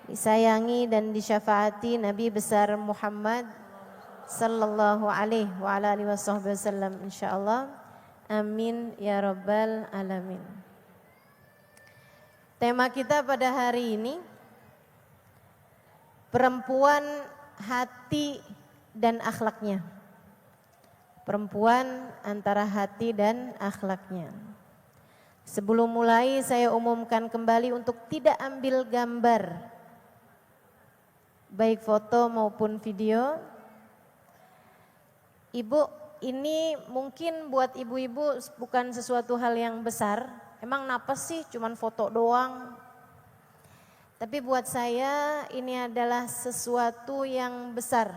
disayangi dan disyafaati Nabi besar Muhammad sallallahu alaihi wa ala alihi wasallam insyaallah. Amin ya rabbal alamin. Tema kita pada hari ini, perempuan, hati dan akhlaknya. Perempuan antara hati dan akhlaknya. Sebelum mulai saya umumkan kembali untuk tidak ambil gambar, baik foto maupun video. Ibu, ini mungkin buat ibu-ibu bukan sesuatu hal yang besar. Emang napas sih cuman foto doang. Tapi buat saya ini adalah sesuatu yang besar.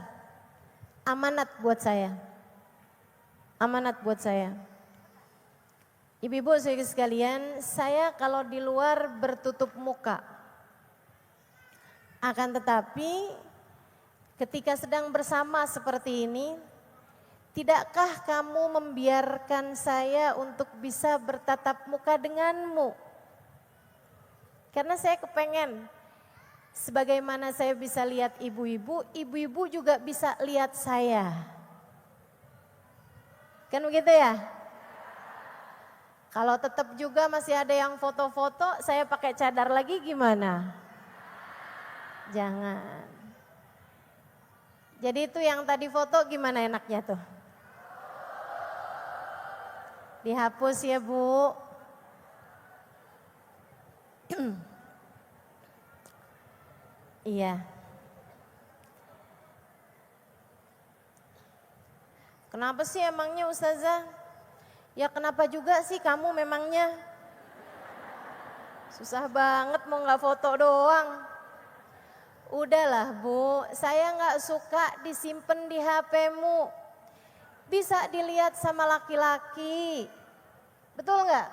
Amanat buat saya. Amanat buat saya. Ibu-ibu sekalian, saya kalau di luar bertutup muka. Akan tetapi ketika sedang bersama seperti ini, tidakkah kamu membiarkan saya untuk bisa bertatap muka denganmu? Karena saya kepengen, sebagaimana saya bisa lihat ibu-ibu, ibu-ibu juga bisa lihat saya. Kan begitu ya? Kalau tetap juga masih ada yang foto-foto, saya pakai cadar lagi gimana? Jangan. Jadi itu yang tadi foto gimana enaknya tuh? Dihapus ya Bu. Iya. Kenapa sih emangnya Ustazah? Ya kenapa juga sih kamu memangnya? Susah banget mau gak foto doang. Udahlah Bu, saya nggak suka disimpan di HP-mu. Bisa dilihat sama laki-laki. Betul nggak?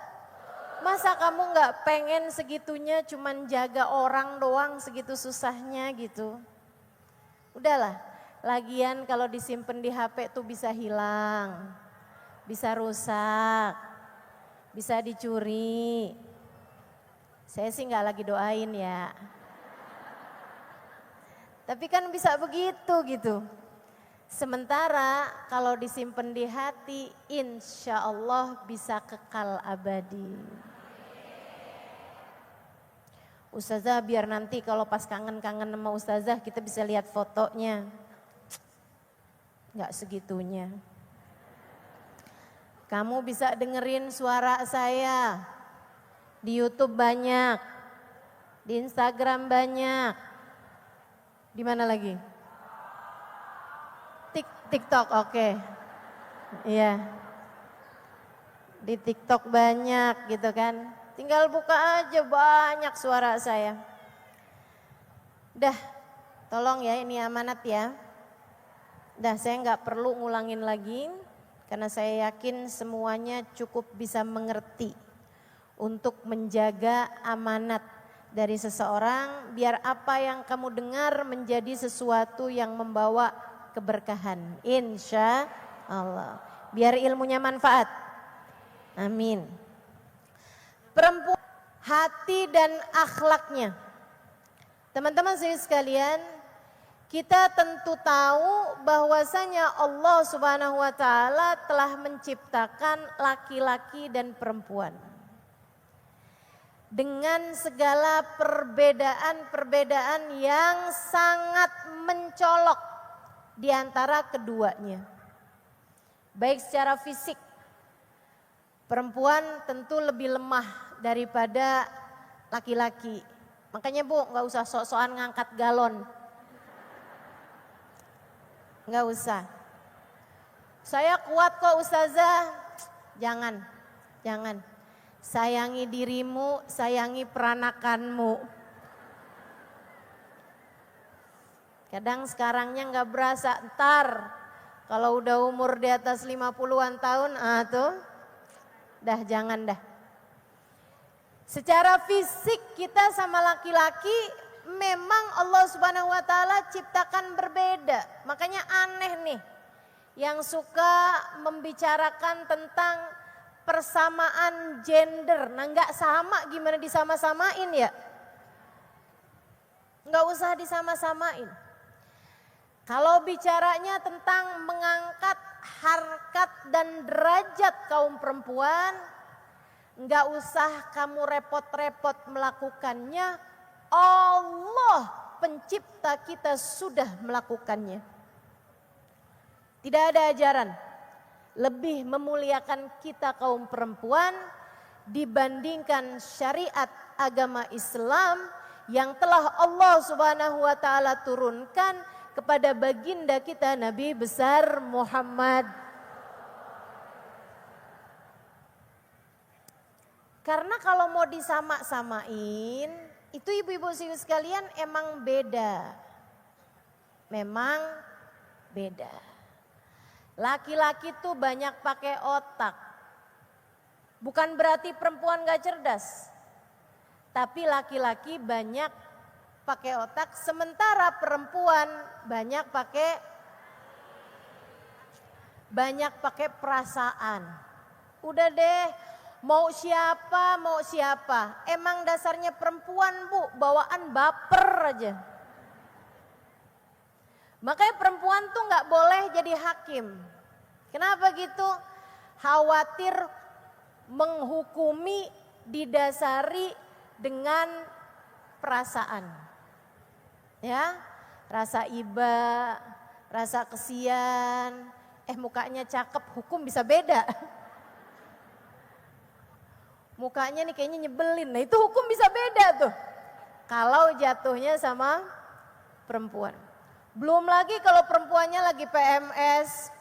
Masa kamu nggak pengen segitunya cuman jaga orang doang segitu susahnya gitu. Udahlah, lagian kalau disimpan di HP tuh bisa hilang, bisa rusak, bisa dicuri. Saya sih nggak lagi doain ya. Tapi kan bisa begitu gitu. Sementara kalau disimpan di hati, insya Allah bisa kekal abadi. Ustazah biar nanti kalau pas kangen-kangen sama Ustazah kita bisa lihat fotonya. Nggak segitunya. Kamu bisa dengerin suara saya. Di YouTube banyak. Di Instagram banyak. Di mana lagi? TikTok, oke. Iya. Di TikTok banyak gitu kan. Tinggal buka aja banyak suara saya. Dah, tolong ya ini amanat ya. Dah saya nggak perlu ngulangin lagi. Karena saya yakin semuanya cukup bisa mengerti. Untuk menjaga amanat dari seseorang. Biar apa yang kamu dengar menjadi sesuatu yang membawa keberkahan. Insya Allah. Biar ilmunya manfaat. Amin. Perempuan, hati dan akhlaknya. Teman-teman sekalian, kita tentu tahu bahwasanya Allah Subhanahu wa taala telah menciptakan laki-laki dan perempuan. Dengan segala perbedaan-perbedaan yang sangat mencolok di antara keduanya. Baik secara fisik, perempuan tentu lebih lemah daripada laki-laki. Makanya Bu, nggak usah sok-sokan ngangkat galon. Nggak usah. Saya kuat kok Ustazah. Jangan. Sayangi dirimu, sayangi peranakanmu. Kadang sekarangnya nggak berasa, ntar kalau udah umur di atas 50-an tahun, tuh, dah jangan dah. Secara fisik kita sama laki-laki memang Allah Subhanahu wa taala ciptakan berbeda. Makanya aneh nih yang suka membicarakan tentang persamaan gender. Nah nggak sama gimana disama-samain ya? Nggak usah disama-samain. Kalau bicaranya tentang mengangkat harkat dan derajat kaum perempuan, nggak usah kamu repot-repot melakukannya. Allah pencipta kita sudah melakukannya. Tidak ada ajaran lebih memuliakan kita kaum perempuan dibandingkan syariat agama Islam yang telah Allah Subhanahu wa taala turunkan kepada baginda kita Nabi besar Muhammad. Karena kalau mau disama-samain, itu ibu-ibu sekalian emang beda. Memang beda. Laki-laki tuh banyak pakai otak. Bukan berarti perempuan gak cerdas. Tapi laki-laki banyak pakai otak, sementara perempuan banyak pakai perasaan. Udah deh, mau siapa. Emang dasarnya perempuan Bu, bawaan baper aja. Makanya perempuan tuh nggak boleh jadi hakim. Kenapa gitu? Khawatir menghukumi didasari dengan perasaan. Ya, rasa iba, rasa kesian, mukanya cakep, hukum bisa beda. Mukanya nih kayaknya nyebelin, nah itu hukum bisa beda tuh. Kalau jatuhnya sama perempuan. Belum lagi kalau perempuannya lagi PMS.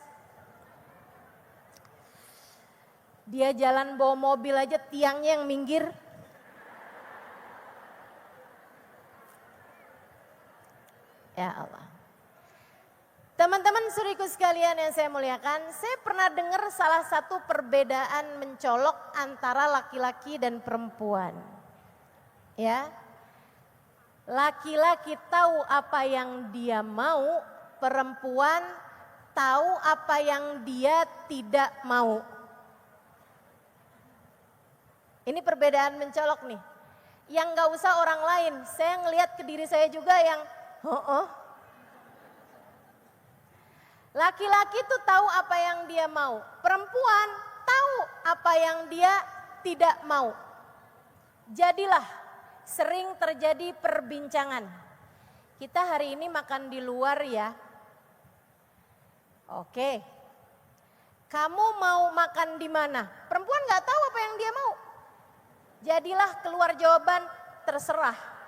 Dia jalan bawa mobil aja tiangnya yang minggir. Ya Allah. Teman-teman suriku sekalian yang saya muliakan, saya pernah dengar salah satu perbedaan mencolok antara laki-laki dan perempuan. Ya. Laki-laki tahu apa yang dia mau, perempuan tahu apa yang dia tidak mau. Ini perbedaan mencolok nih. Yang gak usah orang lain, saya ngelihat ke diri saya juga yang Laki-laki tuh tahu apa yang dia mau, perempuan tahu apa yang dia tidak mau. Jadilah sering terjadi perbincangan. Kita hari ini makan di luar ya. Oke. Kamu mau makan di mana? Perempuan gak tahu apa yang dia mau. Jadilah keluar jawaban terserah.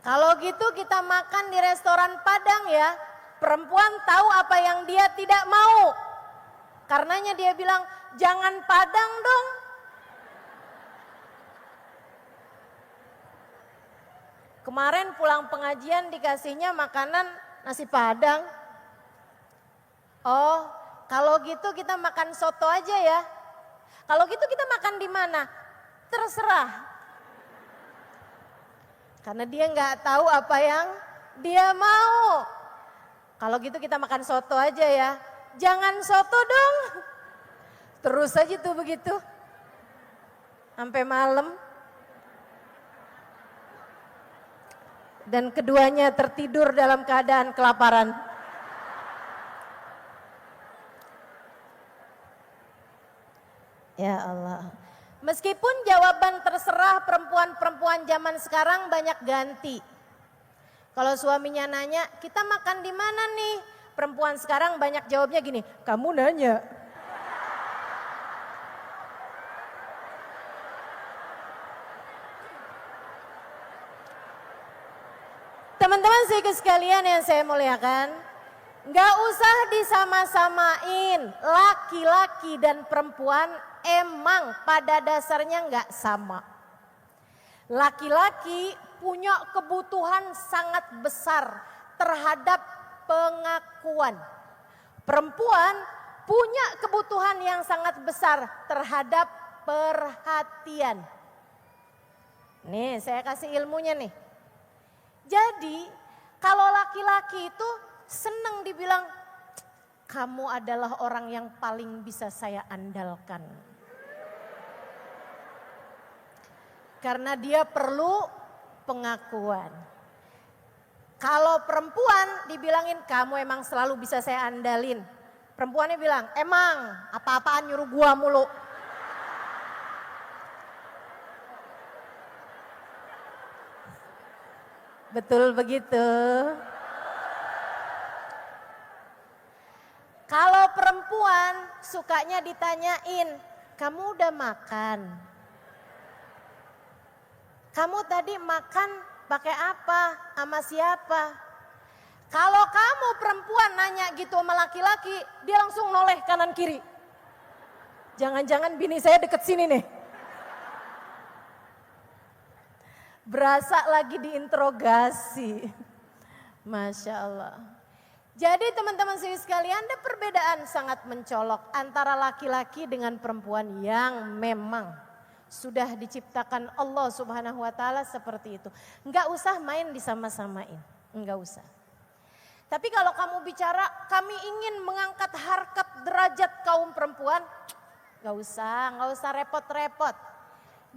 Kalau gitu kita makan di restoran Padang ya. Perempuan tahu apa yang dia tidak mau. Karenanya dia bilang, jangan Padang dong. Kemarin pulang pengajian dikasihnya makanan nasi Padang. Oh, kalau gitu kita makan soto aja ya. Kalau gitu kita makan di mana? Terserah. Karena dia nggak tahu apa yang dia mau. Kalau gitu kita makan soto aja ya. Jangan soto dong. Terus aja tuh begitu. Sampai malam. Dan keduanya tertidur dalam keadaan kelaparan. Ya Allah. Meskipun jawaban terserah perempuan-perempuan zaman sekarang banyak ganti. Kalau suaminya nanya, kita makan di mana nih? Perempuan sekarang banyak jawabnya gini, kamu nanya. Teman-teman sekalian yang saya muliakan, gak usah disama-samain laki-laki dan perempuan. Emang pada dasarnya nggak sama. Laki-laki punya kebutuhan sangat besar terhadap pengakuan. Perempuan punya kebutuhan yang sangat besar terhadap perhatian. Nih saya kasih ilmunya nih. Jadi kalau laki-laki itu senang dibilang, kamu adalah orang yang paling bisa saya andalkan. Karena dia perlu pengakuan. Kalau perempuan dibilangin kamu emang selalu bisa saya andalin. Perempuannya bilang emang apa-apaan nyuruh gua mulu. Betul begitu. Kalau perempuan sukanya ditanyain, kamu udah makan? Kamu tadi makan pakai apa? Sama siapa? Kalau kamu perempuan nanya gitu sama laki-laki, dia langsung noleh kanan kiri. Jangan-jangan bini saya deket sini nih. Berasa lagi diinterogasi. Masya Allah. Jadi teman-teman sekalian, ada perbedaan sangat mencolok antara laki-laki dengan perempuan yang memang sudah diciptakan Allah Subhanahu wa taala seperti itu. Enggak usah main disama-samain, enggak usah. Tapi kalau kamu bicara kami ingin mengangkat harkat derajat kaum perempuan, enggak usah repot-repot.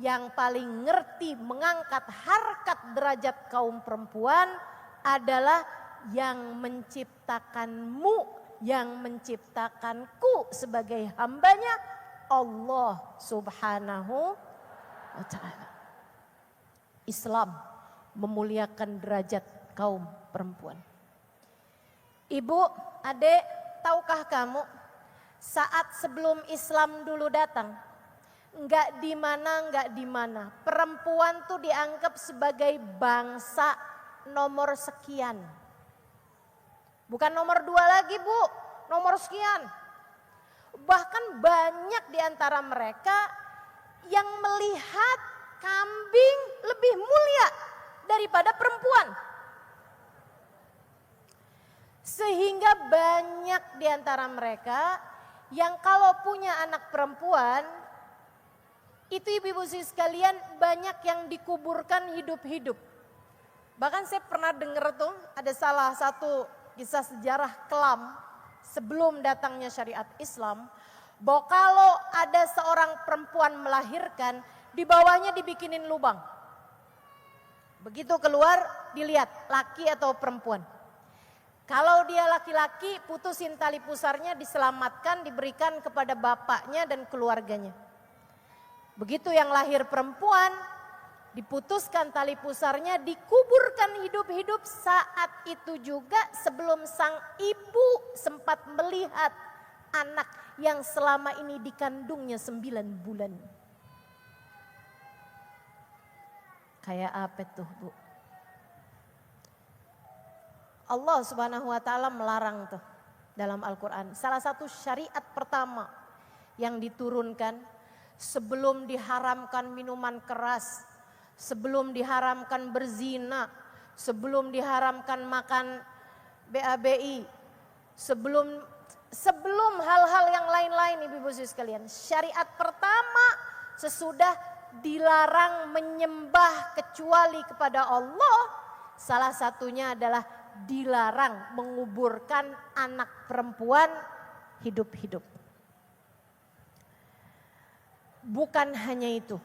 Yang paling ngerti mengangkat harkat derajat kaum perempuan adalah yang menciptakanmu, yang menciptakanku sebagai hambanya, Allah Subhanahu wa ta'ala. Islam memuliakan derajat kaum perempuan. Ibu, adik, tahukah kamu saat sebelum Islam dulu datang, enggak di mana, perempuan tuh dianggap sebagai bangsa nomor sekian. Bukan nomor 2 lagi Bu, nomor sekian. Bahkan banyak di antara mereka yang melihat kambing daripada perempuan. Sehingga banyak di antara mereka yang kalau punya anak perempuan, itu ibu-ibu sekalian banyak yang dikuburkan hidup-hidup. Bahkan saya pernah dengar tuh ada salah satu kisah sejarah kelam sebelum datangnya syariat Islam. Bahwa kalau ada seorang perempuan melahirkan, di bawahnya dibikinin lubang. Begitu keluar dilihat laki atau perempuan. Kalau dia laki-laki, putusin tali pusarnya, diselamatkan, diberikan kepada bapaknya dan keluarganya. Begitu yang lahir perempuan, diputuskan tali pusarnya, dikuburkan hidup-hidup. Saat itu juga sebelum sang ibu sempat melihat anak yang selama ini dikandungnya 9 bulan. Kayak apa tuh, Bu? Allah Subhanahu wa taala melarang tuh dalam Al-Qur'an. Salah satu syariat pertama yang diturunkan sebelum diharamkan minuman keras, sebelum diharamkan berzina, sebelum diharamkan makan BABI, sebelum hal-hal yang lain-lain ibu-ibu sekalian. Syariat pertama sesudah dilarang menyembah kecuali kepada Allah, salah satunya adalah dilarang menguburkan anak perempuan hidup-hidup. Bukan hanya itu,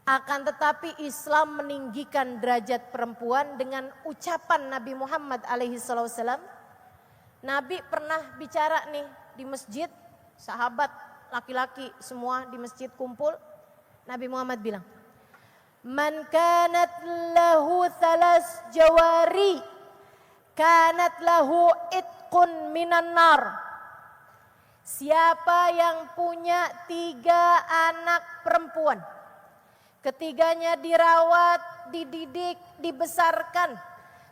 akan tetapi Islam meninggikan derajat perempuan dengan ucapan Nabi Muhammad SAW. Nabi pernah bicara nih di masjid, sahabat laki-laki semua di masjid kumpul. Nabi Muhammad bilang, "Man kanat lahu thalas jawari, kanat lahu itqun minan nar." Siapa yang punya 3 anak perempuan, ketiganya dirawat, dididik, dibesarkan,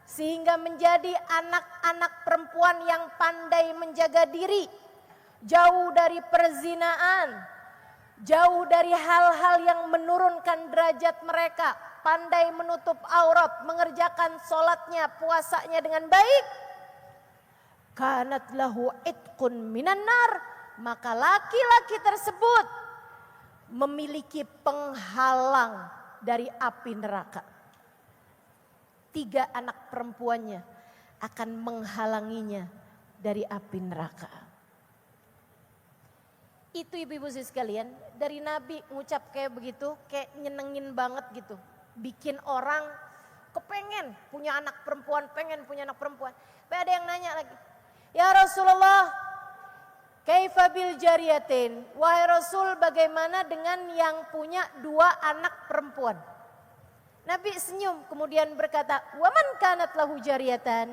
sehingga menjadi anak-anak perempuan yang pandai menjaga diri, jauh dari perzinaan, jauh dari hal-hal yang menurunkan derajat mereka, pandai menutup aurat, mengerjakan sholatnya, puasanya dengan baik, kanat lahu itqun minan nar, maka laki-laki tersebut memiliki penghalang dari api neraka. 3 anak perempuannya akan menghalanginya dari api neraka. Itu ibu-ibu sekalian, dari Nabi ngucap kayak begitu, kayak nyenengin banget gitu. Bikin orang kepengen punya anak perempuan, pengen punya anak perempuan. Tapi ada yang nanya lagi, "Ya Rasulullah, kaifa bil jariyatin?" Wahai Rasul, bagaimana dengan yang punya 2 anak perempuan? Nabi senyum kemudian berkata, "Wa man kanat lahu jariyatan?"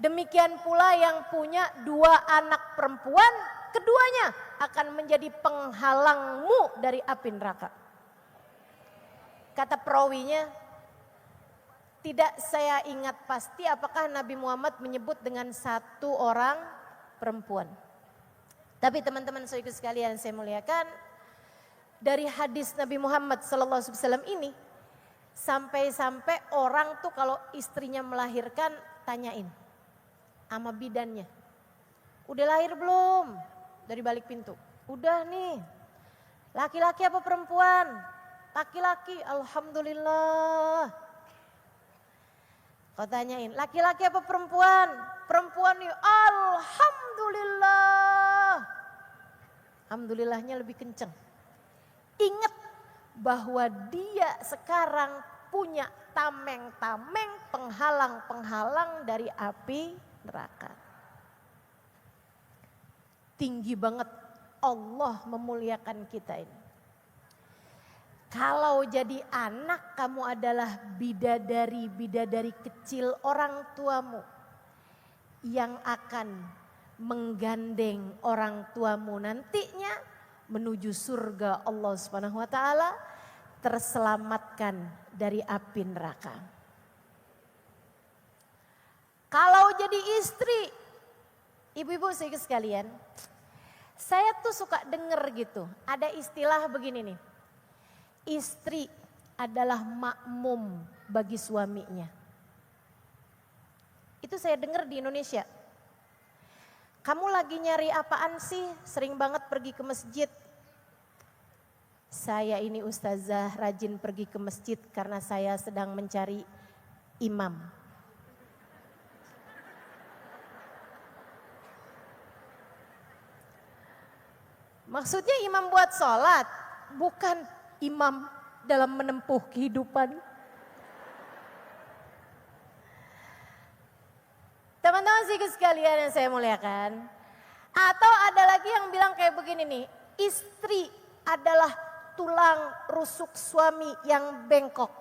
Demikian pula yang punya 2 anak perempuan, keduanya akan menjadi penghalangmu dari api neraka. Kata perawinya, tidak saya ingat pasti apakah Nabi Muhammad menyebut dengan 1 orang perempuan. Tapi teman-teman saudara sekalian saya muliakan, dari hadis Nabi Muhammad SAW ini, sampai-sampai orang tuh kalau istrinya melahirkan tanyain sama bidannya, "Udah lahir belum?" Dari balik pintu, "Udah nih." "Laki-laki apa perempuan?" "Laki-laki." "Alhamdulillah." Kau tanyain, "Laki-laki apa perempuan?" "Perempuan nih." "Alhamdulillah." Alhamdulillahnya lebih kenceng. Ingat bahwa dia sekarang punya tameng-tameng, penghalang-penghalang dari api neraka. Tinggi banget Allah memuliakan kita ini. Kalau jadi anak, kamu adalah bidadari kecil orang tuamu yang akan menggandeng orang tuamu nantinya menuju surga Allah Subhanahu wa taala, terselamatkan dari api neraka. Kalau jadi istri, ibu-ibu sekalian, saya tuh suka denger gitu, ada istilah begini nih. Istri adalah makmum bagi suaminya. Itu saya dengar di Indonesia. Kamu lagi nyari apaan sih? Sering banget pergi ke masjid. Saya ini ustazah rajin pergi ke masjid karena saya sedang mencari imam. Maksudnya imam buat sholat, bukan imam dalam menempuh kehidupan. Teman-teman sikit sekalian yang saya muliakan. Atau ada lagi yang bilang kayak begini nih, istri adalah tulang rusuk suami yang bengkok.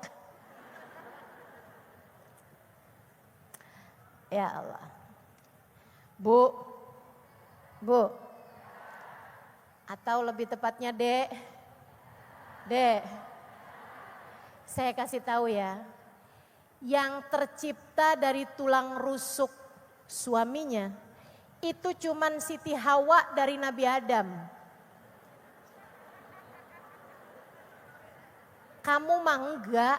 Ya Allah. Bu. Atau lebih tepatnya Dek. Saya kasih tahu ya. Yang tercipta dari tulang rusuk suaminya itu cuman Siti Hawa dari Nabi Adam. Kamu mah enggak.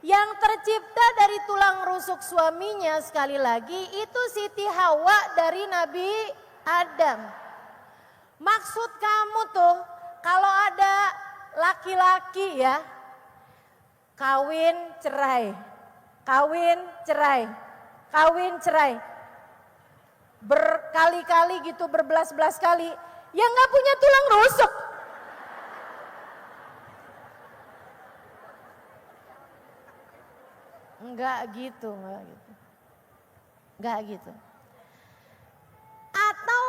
Yang tercipta dari tulang rusuk suaminya sekali lagi itu Siti Hawa dari Nabi Adam. Maksud kamu tuh kalau ada laki-laki ya kawin cerai, berkali-kali gitu, berbelas-belas kali, ya nggak punya tulang rusuk. Enggak gitu. Atau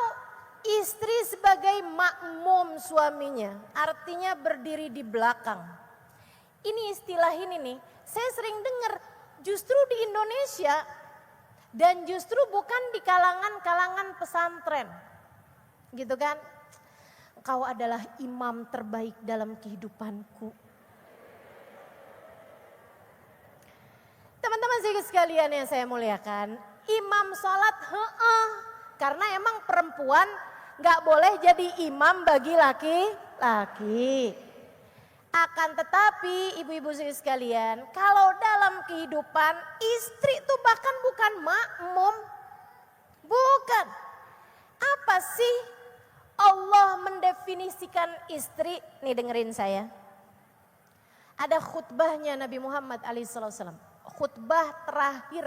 istri sebagai makmum suaminya, artinya berdiri di belakang. Ini istilah ini nih, saya sering dengar justru di Indonesia dan justru bukan di kalangan pesantren. Gitu kan? Engkau adalah imam terbaik dalam kehidupanku. Teman-teman sekalian yang saya muliakan, imam sholat karena emang perempuan gak boleh jadi imam bagi laki-laki. Akan tetapi ibu-ibu sekalian, kalau dalam kehidupan istri itu bahkan bukan makmum. Bukan. Apa sih Allah mendefinisikan istri? Nih dengerin saya. Ada khutbahnya Nabi Muhammad SAW. Khutbah terakhir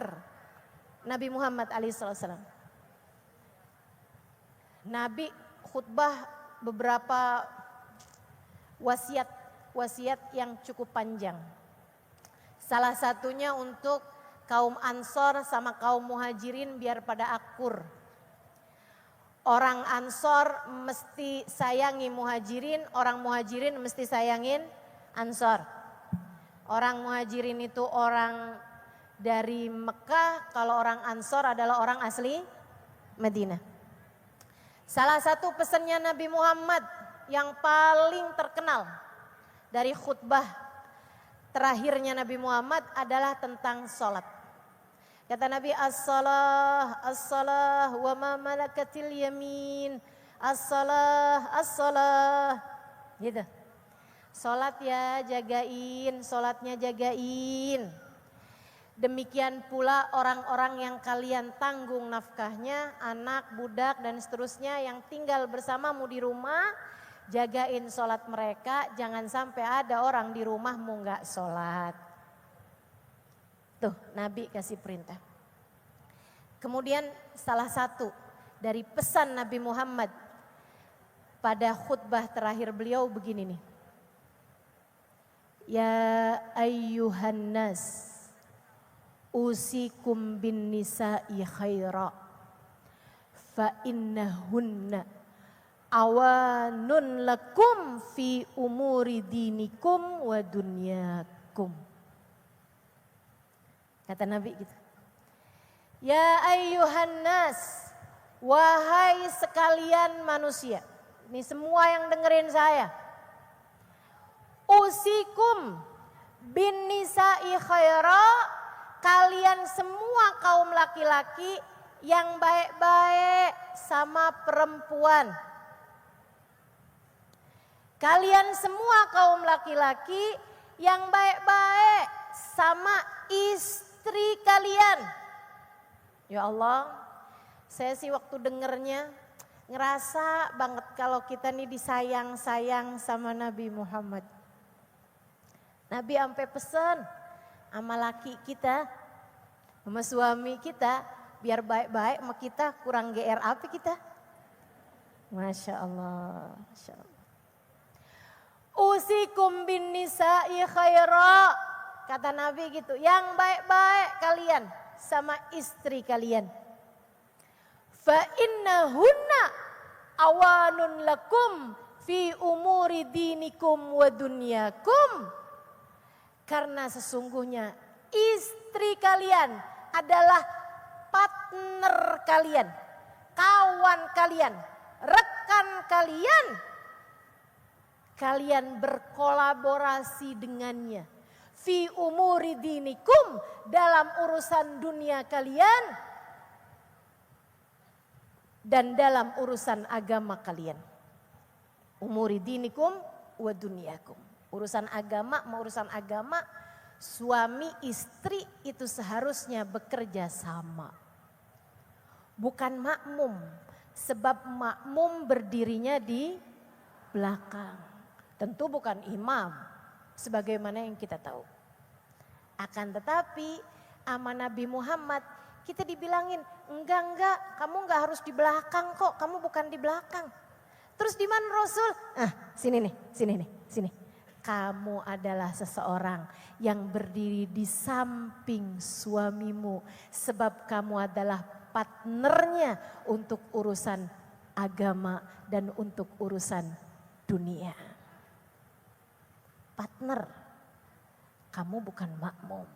Nabi Muhammad SAW. Nabi khutbah beberapa wasiat yang cukup panjang. Salah satunya untuk kaum Ansor sama kaum Muhajirin biar pada akur. Orang Ansor mesti sayangi Muhajirin, orang Muhajirin mesti sayangin Ansor. Orang Muhajirin itu orang dari Mekah, kalau orang Ansor adalah orang asli Madinah. Salah satu pesannya Nabi Muhammad yang paling terkenal dari khutbah terakhirnya Nabi Muhammad adalah tentang sholat. Kata Nabi, as-salah wa ma malakatil yamin, as-salah. Gitu. Sholat ya jagain, sholatnya jagain. Demikian pula orang-orang yang kalian tanggung nafkahnya, anak, budak dan seterusnya yang tinggal bersamamu di rumah, jagain sholat mereka, jangan sampai ada orang di rumahmu gak sholat. Tuh Nabi kasih perintah. Kemudian salah satu dari pesan Nabi Muhammad pada khutbah terakhir beliau begini nih. Ya ayyuhan nas, usikum bin nisa'i khaira, fa innahunna awanun lakum fi umuri dinikum wa dunyakum. Kata Nabi gitu. Ya ayyuhan nas, wahai sekalian manusia. Ini semua yang dengerin saya. Usikum bin nisa'i khaira, kalian semua kaum laki-laki yang baik-baik sama perempuan. Kalian semua kaum laki-laki yang baik-baik sama istri kalian. Ya Allah, saya sih waktu dengernya ngerasa banget kalau kita nih disayang-sayang sama Nabi Muhammad. Nabi sampai pesan sama laki kita, sama suami kita, biar baik-baik sama kita, kurang GR apa kita? Masya Allah, Masya Allah. Usikum bin nisa'i khaira, kata Nabi gitu, yang baik-baik kalian sama istri kalian. Fa innahunna awanun lakum fi umuri dinikum wa dunyakum. Karena sesungguhnya istri kalian adalah partner kalian, kawan kalian, rekan kalian. Kalian berkolaborasi dengannya. Fi umuri dinikum, dalam urusan dunia kalian. Dan dalam urusan agama kalian. Umuri dinikum wa dunyakum. Urusan agama, mau urusan agama, suami istri itu seharusnya bekerja sama. Bukan makmum, sebab makmum berdirinya di belakang. Tentu bukan imam, sebagaimana yang kita tahu. Akan tetapi sama Nabi Muhammad kita dibilangin, enggak, kamu enggak harus di belakang kok, kamu bukan di belakang. Terus di mana Rasul? Sini. Kamu adalah seseorang yang berdiri di samping suamimu, sebab kamu adalah partnernya untuk urusan agama dan untuk urusan dunia. Partner, kamu bukan makmum,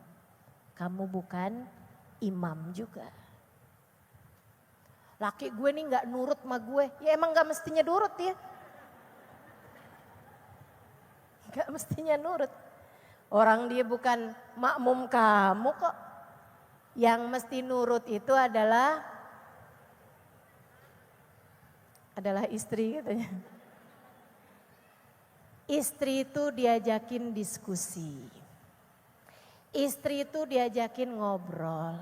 kamu bukan imam juga. Laki gue nih gak nurut sama gue, ya emang gak mestinya nurut ya. Gak mestinya nurut. Orang dia bukan makmum kamu kok. Yang mesti nurut itu adalah istri katanya. Istri itu diajakin diskusi. Istri itu diajakin ngobrol.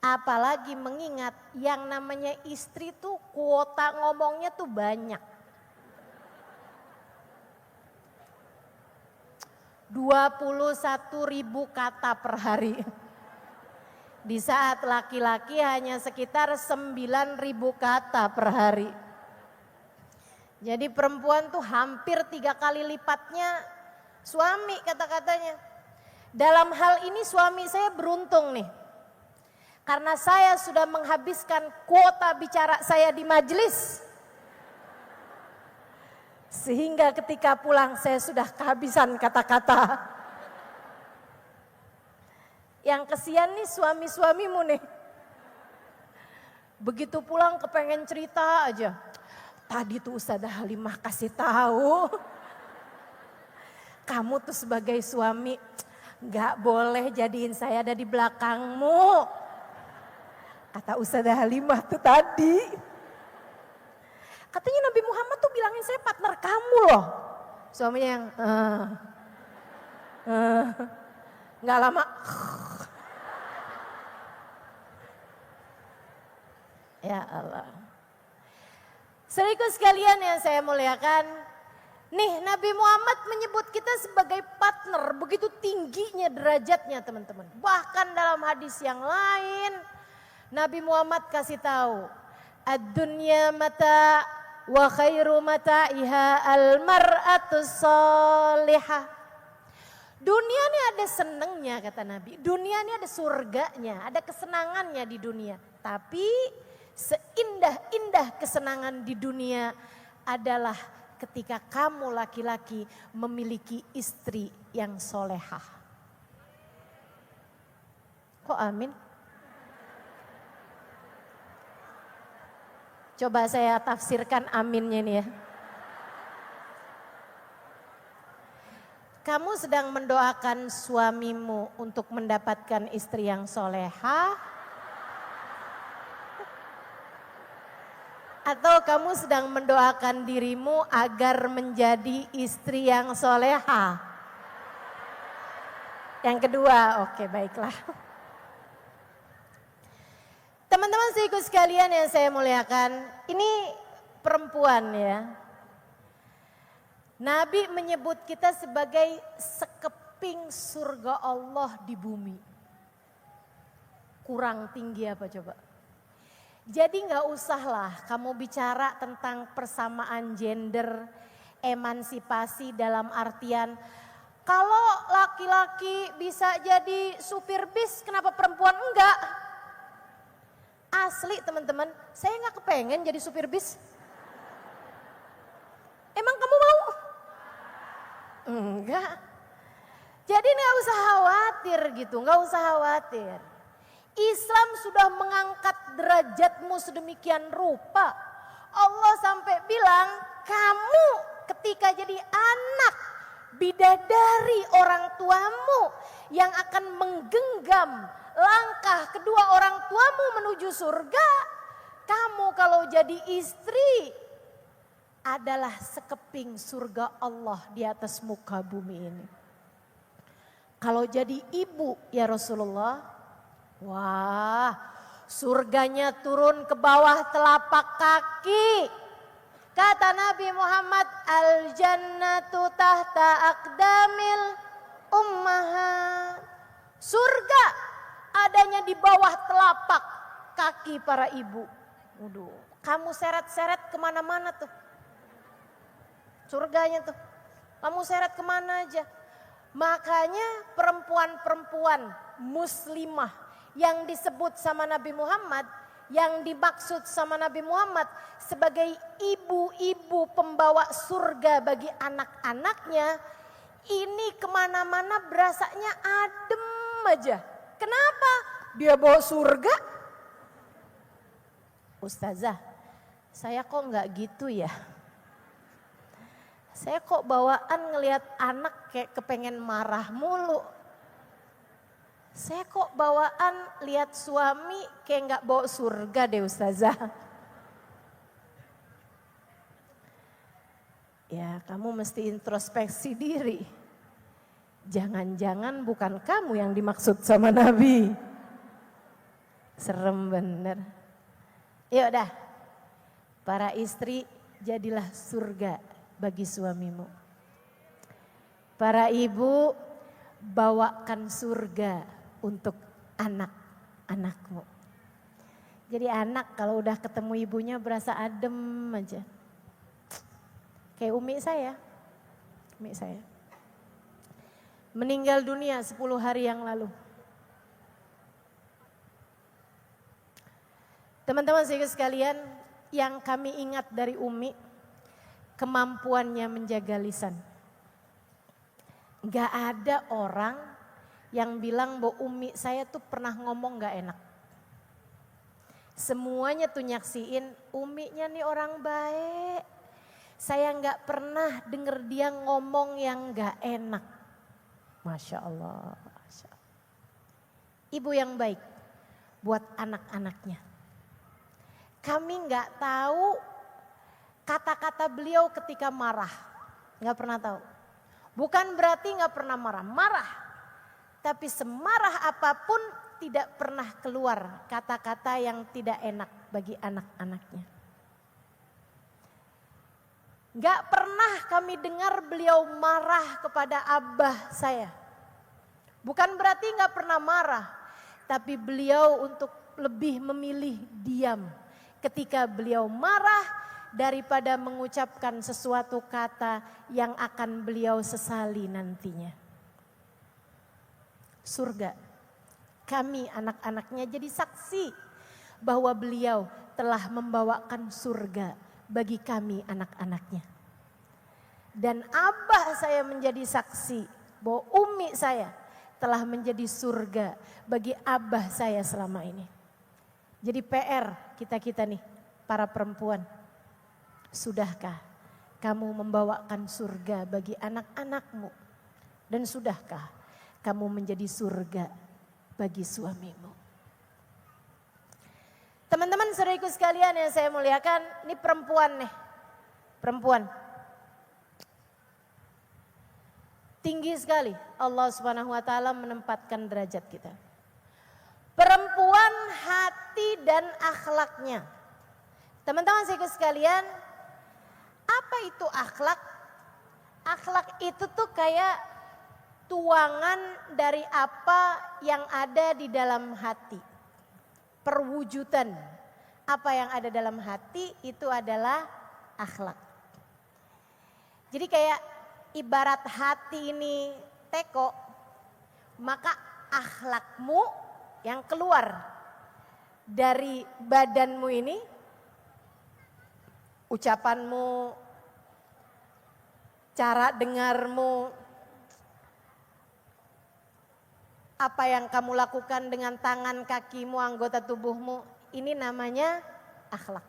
Apalagi mengingat yang namanya istri tuh kuota ngomongnya tuh banyak. 21.000 kata per hari. Di saat laki-laki hanya sekitar 9.000 kata per hari. Jadi perempuan tuh hampir 3 kali lipatnya suami kata-katanya. Dalam hal ini suami saya beruntung nih. Karena saya sudah menghabiskan kuota bicara saya di majelis. Sehingga ketika pulang saya sudah kehabisan kata-kata. Yang kesian nih suami-suamimu nih. Begitu pulang kepengen cerita aja. Tadi tuh Ustazah Halimah kasih tahu. Kamu tuh sebagai suami gak boleh jadiin saya ada di belakangmu. Kata Ustazah Halimah tuh tadi. Katanya Nabi Muhammad tuh bilangin saya partner kamu loh. Suaminya yang gak lama. Ya Allah. Saudaraku sekalian yang saya muliakan, nih Nabi Muhammad menyebut kita sebagai partner, begitu tingginya derajatnya teman-teman. Bahkan dalam hadis yang lain, Nabi Muhammad kasih tahu, ad-dunya mata wa khairu mata'iha al-mar'atu salihah. Dunia ini ada senengnya kata Nabi, dunia ini ada surganya, ada kesenangannya di dunia. Tapi seindah-indah kesenangan di dunia adalah ketika kamu laki-laki memiliki istri yang solehah. Kok amin? Coba saya tafsirkan aminnya nih ya. Kamu sedang mendoakan suamimu untuk mendapatkan istri yang solehah. Atau kamu sedang mendoakan dirimu agar menjadi istri yang soleha? Yang kedua, oke baiklah. Teman-teman seiku sekalian yang saya muliakan, ini perempuan ya. Nabi menyebut kita sebagai sekeping surga Allah di bumi. Kurang tinggi apa coba? Jadi gak usahlah kamu bicara tentang persamaan gender, emansipasi dalam artian kalau laki-laki bisa jadi supir bis, kenapa perempuan enggak? Asli teman-teman, saya gak kepengen jadi supir bis. Emang kamu mau? Enggak. Jadi gak usah khawatir gitu, gak usah khawatir. Islam sudah mengangkat derajatmu sedemikian rupa. Allah sampai bilang, kamu ketika jadi anak bidadari orang tuamu yang akan menggenggam langkah kedua orang tuamu menuju surga, kamu kalau jadi istri adalah sekeping surga Allah di atas muka bumi ini. Kalau jadi ibu ya Rasulullah, wah surganya turun ke bawah telapak kaki. Kata Nabi Muhammad, al-jannatu tahta aqdamil ummahat. Surga adanya di bawah telapak kaki para ibu. Waduh, kamu seret-seret kemana-mana tuh. Surganya tuh, kamu seret kemana aja. Makanya perempuan-perempuan muslimah yang disebut sama Nabi Muhammad, yang dimaksud sama Nabi Muhammad sebagai ibu-ibu pembawa surga bagi anak-anaknya, ini kemana-mana berasanya adem aja. Kenapa? Dia bawa surga. Ustazah, saya kok nggak gitu ya? Saya kok bawaan ngelihat anak kayak kepengen marah mulu. Saya kok bawaan lihat suami kayak nggak bawa surga deh Ustazah. Ya kamu mesti introspeksi diri. Jangan-jangan bukan kamu yang dimaksud sama Nabi. Serem bener. Yuk dah, para istri jadilah surga bagi suamimu. Para ibu bawakan surga untuk anak-anakmu. Jadi anak kalau udah ketemu ibunya berasa adem aja. Kayak umi saya. Meninggal dunia 10 hari yang lalu. Teman-teman sekalian, yang kami ingat dari umi, kemampuannya menjaga lisan. Gak ada orang yang bilang bahwa umi saya tuh pernah ngomong gak enak. Semuanya tuh nyaksiin uminya nih orang baik. Saya gak pernah denger dia ngomong yang gak enak. Masya Allah. Ibu yang baik buat anak-anaknya. Kami gak tahu kata-kata beliau ketika marah. Gak pernah tahu. Bukan berarti gak pernah marah. Marah. Tapi semarah apapun tidak pernah keluar kata-kata yang tidak enak bagi anak-anaknya. Gak pernah kami dengar beliau marah kepada abah saya. Bukan berarti gak pernah marah. Tapi beliau untuk lebih memilih diam ketika beliau marah daripada mengucapkan sesuatu kata yang akan beliau sesali nantinya. Surga, kami anak-anaknya jadi saksi bahwa beliau telah membawakan surga bagi kami anak-anaknya. Dan abah saya menjadi saksi bahwa umi saya telah menjadi surga bagi abah saya selama ini. Jadi PR kita-kita nih, para perempuan. Sudahkah kamu membawakan surga bagi anak-anakmu? Dan sudahkah kamu menjadi surga bagi suamimu? Teman-teman saudariku sekalian yang saya muliakan, ini perempuan nih. Perempuan. Tinggi sekali Allah Subhanahu wa taala menempatkan derajat kita. Perempuan hati dan akhlaknya. Teman-teman saudariku sekalian, apa itu akhlak? Akhlak itu tuh kayak tuangan dari apa yang ada di dalam hati. Perwujudan apa yang ada dalam hati itu adalah akhlak. Jadi kayak ibarat hati ini teko, maka akhlakmu yang keluar dari badanmu ini, ucapanmu, cara dengarmu, apa yang kamu lakukan dengan tangan, kakimu, anggota tubuhmu, ini namanya akhlak.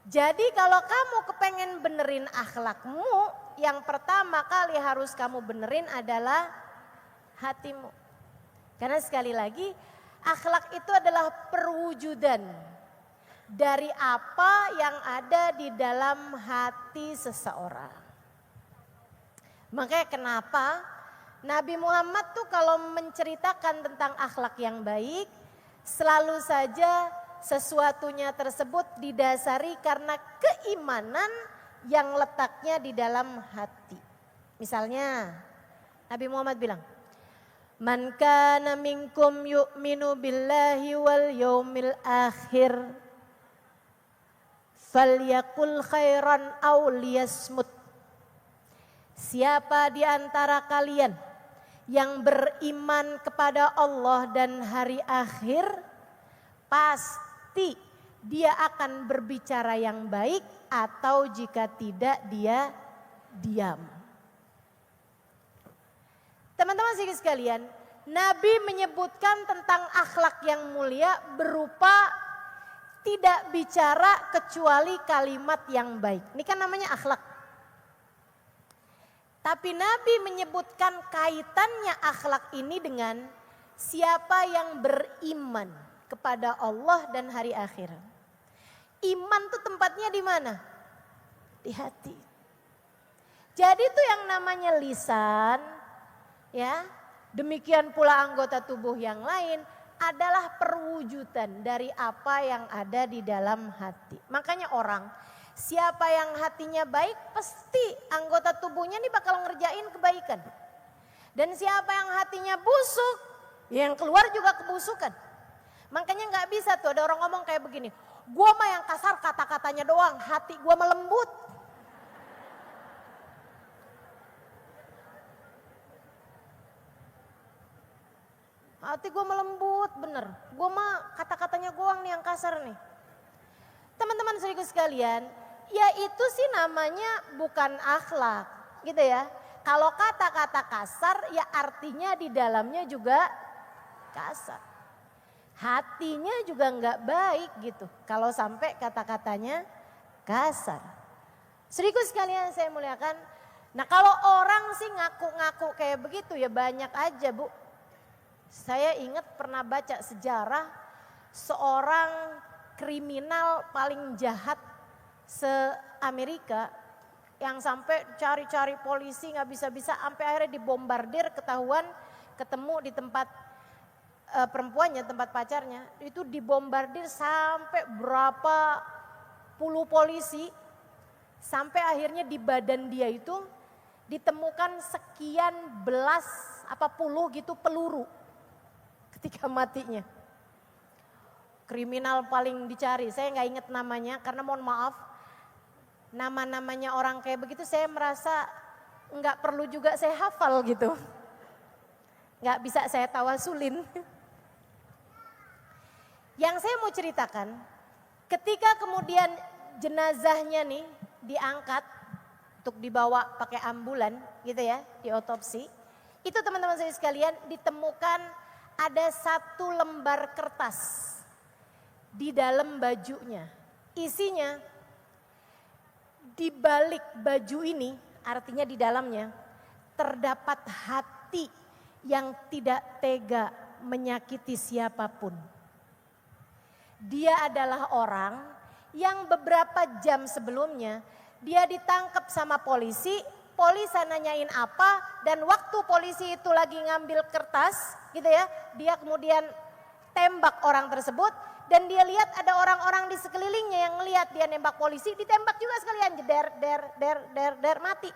Jadi kalau kamu kepengen benerin akhlakmu, yang pertama kali harus kamu benerin adalah hatimu. Karena sekali lagi, akhlak itu adalah perwujudan dari apa yang ada di dalam hati seseorang. Makanya kenapa Nabi Muhammad tuh kalau menceritakan tentang akhlak yang baik, selalu saja sesuatunya tersebut didasari karena keimanan yang letaknya di dalam hati. Misalnya Nabi Muhammad bilang, "Man kana minkum yu'minu billahi wal yaumil akhir falyakul khairan aw liyasmut." Siapa di antara kalian yang beriman kepada Allah dan hari akhir, pasti dia akan berbicara yang baik, atau jika tidak dia diam. Teman-teman sekalian, Nabi menyebutkan tentang akhlak yang mulia berupa tidak bicara kecuali kalimat yang baik. Ini kan namanya akhlak. Tapi Nabi menyebutkan kaitannya akhlak ini dengan siapa yang beriman kepada Allah dan hari akhir. Iman tuh tempatnya di mana? Di hati. Jadi itu yang namanya lisan, ya. Demikian pula anggota tubuh yang lain adalah perwujudan dari apa yang ada di dalam hati. Makanya orang, siapa yang hatinya baik, pasti anggota tubuhnya ini bakal ngerjain kebaikan. Dan siapa yang hatinya busuk, yang keluar juga kebusukan. Makanya nggak bisa tuh ada orang ngomong kayak begini, gua mah yang kasar kata-katanya doang, hati gua mah lembut. Hati gua mah lembut, bener. Gua mah kata-katanya doang nih yang kasar nih. Teman-teman saudaraku sekalian, ya itu sih namanya bukan akhlak, gitu ya. Kalau kata-kata kasar, ya artinya di dalamnya juga kasar. Hatinya juga nggak baik gitu, kalau sampai kata-katanya kasar. Saudaraku sekalian saya muliakan, nah kalau orang sih ngaku-ngaku kayak begitu ya banyak aja Bu. Saya ingat pernah baca sejarah seorang kriminal paling jahat se-Amerika yang sampai cari-cari polisi nggak bisa-bisa sampai akhirnya dibombardir, ketahuan ketemu di tempat perempuannya, tempat pacarnya, itu dibombardir sampai berapa puluh polisi, sampai akhirnya di badan dia itu ditemukan sekian belas apa puluh gitu peluru ketika matinya. Kriminal paling dicari, saya nggak ingat namanya karena mohon maaf, nama-namanya orang kayak begitu saya merasa nggak perlu juga saya hafal gitu, nggak bisa saya tawasulin. Yang saya mau ceritakan, ketika kemudian jenazahnya nih diangkat untuk dibawa pakai ambulan gitu ya, diotopsi. Itu teman-teman saya sekalian ditemukan ada satu lembar kertas di dalam bajunya. Isinya di balik baju ini, artinya di dalamnya terdapat hati yang tidak tega menyakiti siapapun. Dia adalah orang yang beberapa jam sebelumnya dia ditangkap sama polisi, polisi nanyain apa, dan waktu polisi itu lagi ngambil kertas gitu ya, dia kemudian tembak orang tersebut, dan dia lihat ada orang-orang di sekelilingnya yang ngelihat dia nembak polisi, ditembak juga sekalian, der, mati.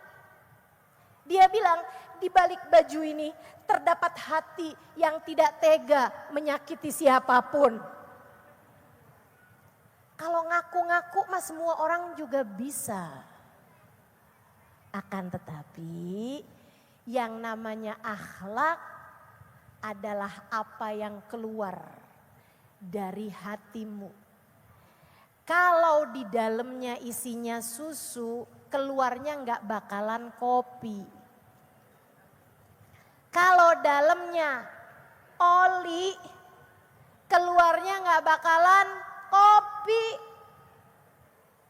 Dia bilang, di balik baju ini terdapat hati yang tidak tega menyakiti siapapun. Kalau ngaku-ngaku mah semua orang juga bisa. Akan tetapi yang namanya akhlak adalah apa yang keluar dari hatimu. Kalau di dalamnya isinya susu, keluarnya nggak bakalan kopi. Kalau dalamnya oli, keluarnya nggak bakalan kopi.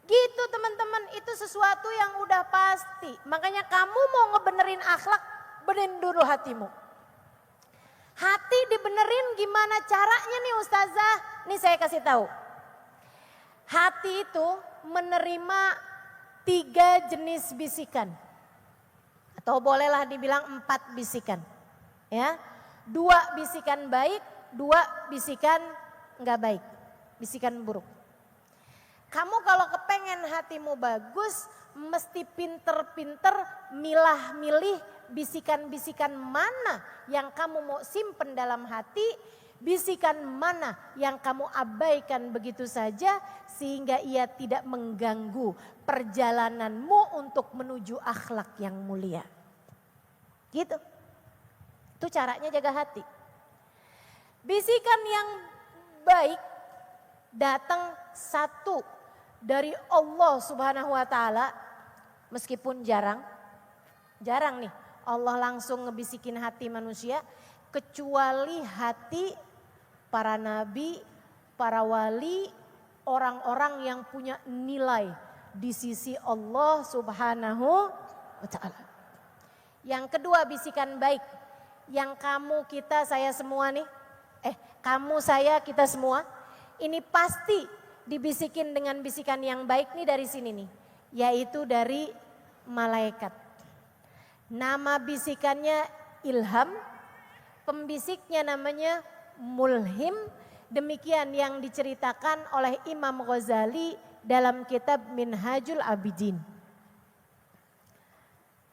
Gitu teman-teman, itu sesuatu yang udah pasti. Makanya kamu mau ngebenerin akhlak, benerin dulu hatimu. Hati dibenerin gimana caranya nih Ustazah? Nih saya kasih tahu. Hati itu menerima 3 jenis bisikan. Atau bolehlah dibilang 4 bisikan. Ya, 2 bisikan baik, 2 bisikan enggak baik. Bisikan buruk. Kamu kalau kepengen hatimu bagus, mesti pinter-pinter milah-milih bisikan-bisikan mana yang kamu mau simpen dalam hati, bisikan mana yang kamu abaikan begitu saja sehingga ia tidak mengganggu perjalananmu untuk menuju akhlak yang mulia. Gitu. Itu caranya jaga hati. Bisikan yang baik datang satu dari Allah Subhanahu wa taala, meskipun jarang nih Allah langsung ngebisikin hati manusia, kecuali hati para nabi, para wali, orang-orang yang punya nilai di sisi Allah Subhanahu wa taala. Yang kedua bisikan baik, yang kamu, kita, saya semua nih, kamu, saya, kita semua, ini pasti dibisikin dengan bisikan yang baik nih dari sini nih, yaitu dari malaikat. Nama bisikannya ilham, pembisiknya namanya mulhim, demikian yang diceritakan oleh Imam Ghazali dalam kitab Minhajul Abidin.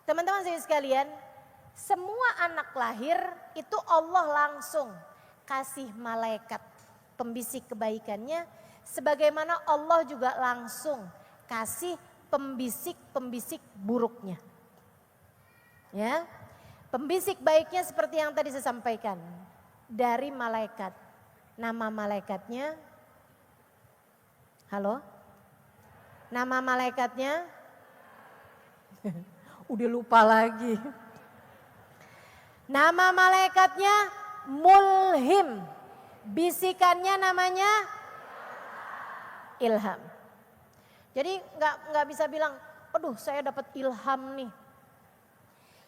Teman-teman saya sekalian, semua anak lahir itu Allah langsung kasih malaikat pembisik kebaikannya, sebagaimana Allah juga langsung kasih pembisik-pembisik buruknya. Ya, pembisik baiknya seperti yang tadi saya sampaikan, dari malaikat. Nama malaikatnya, halo? Nama malaikatnya, udah lupa lagi. Nama malaikatnya mulhim, bisikannya namanya ilham. Jadi nggak bisa bilang, aduh saya dapat ilham nih.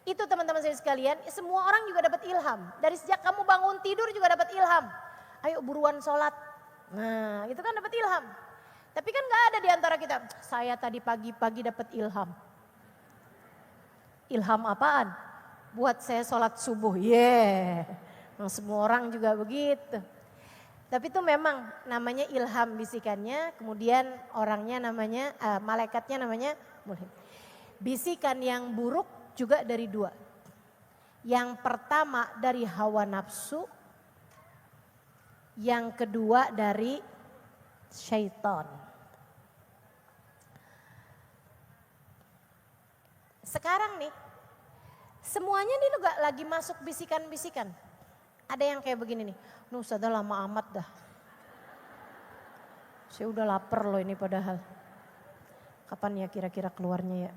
Itu teman-teman saya sekalian, semua orang juga dapat ilham. Dari sejak kamu bangun tidur juga dapat ilham. Ayo buruan sholat. Nah itu kan dapat ilham. Tapi kan gak ada di antara kita, saya tadi pagi-pagi dapat ilham. Ilham apaan? Buat saya sholat subuh. Nah, semua orang juga begitu. Tapi itu memang namanya ilham bisikannya, kemudian orangnya namanya, malaikatnya namanya mulhim. Bisikan yang buruk juga dari 2. Yang pertama dari hawa nafsu, yang kedua dari syaitan. Sekarang nih, semuanya nih juga lagi masuk bisikan-bisikan. Ada yang kayak begini nih, Ustazah lama amat dah. Saya udah lapar loh ini padahal. Kapan ya kira-kira keluarnya ya?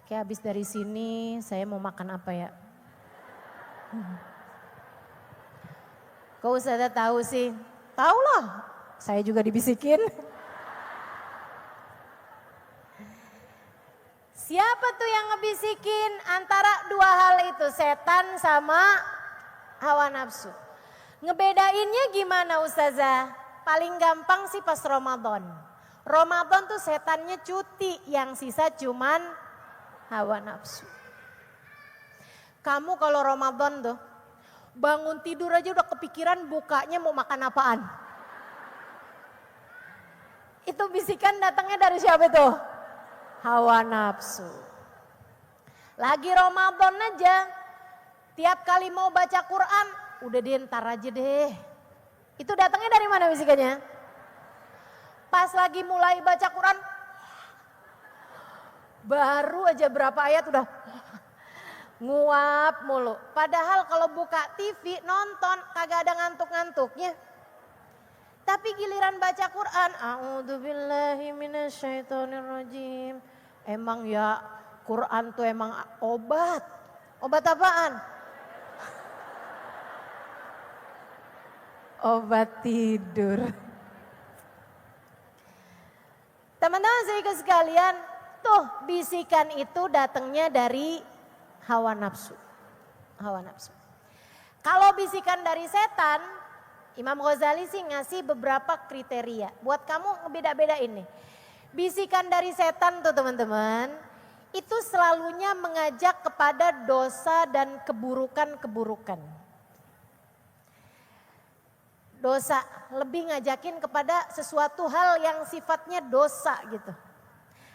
Kayak habis dari sini saya mau makan apa ya? Kok Ustazah tahu sih? Tahu lah, saya juga dibisikin. Siapa tuh yang ngebisikin? Antara 2 hal itu, setan sama hawa nafsu. Ngebedainnya gimana Ustazah? Paling gampang sih pas Ramadan. Ramadan tuh setannya cuti, yang sisa cuman hawa nafsu. Kamu kalau Ramadan tuh bangun tidur aja udah kepikiran bukanya mau makan apaan. Itu bisikan datangnya dari siapa tuh? Hawa nafsu. Lagi Ramadan aja, tiap kali mau baca Quran, udah deh ntar aja deh. Itu datangnya dari mana bisikannya? Pas lagi mulai baca Quran, baru aja berapa ayat udah nguap mulu. Padahal kalau buka TV nonton kagak ada ngantuk-ngantuknya. Tapi giliran baca Quran, a'udzubillahi minasyaitonirrajim. Emang ya Quran tuh emang obat. Obat apaan? Obat tidur. Teman-teman saya sekalian, tuh bisikan itu datangnya dari hawa nafsu. Hawa nafsu. Kalau bisikan dari setan, Imam Ghazali sih ngasih beberapa kriteria. Buat kamu ngebeda-bedain nih. Bisikan dari setan tuh teman-teman, itu selalunya mengajak kepada dosa dan keburukan-keburukan. Dosa, lebih ngajakin kepada sesuatu hal yang sifatnya dosa gitu.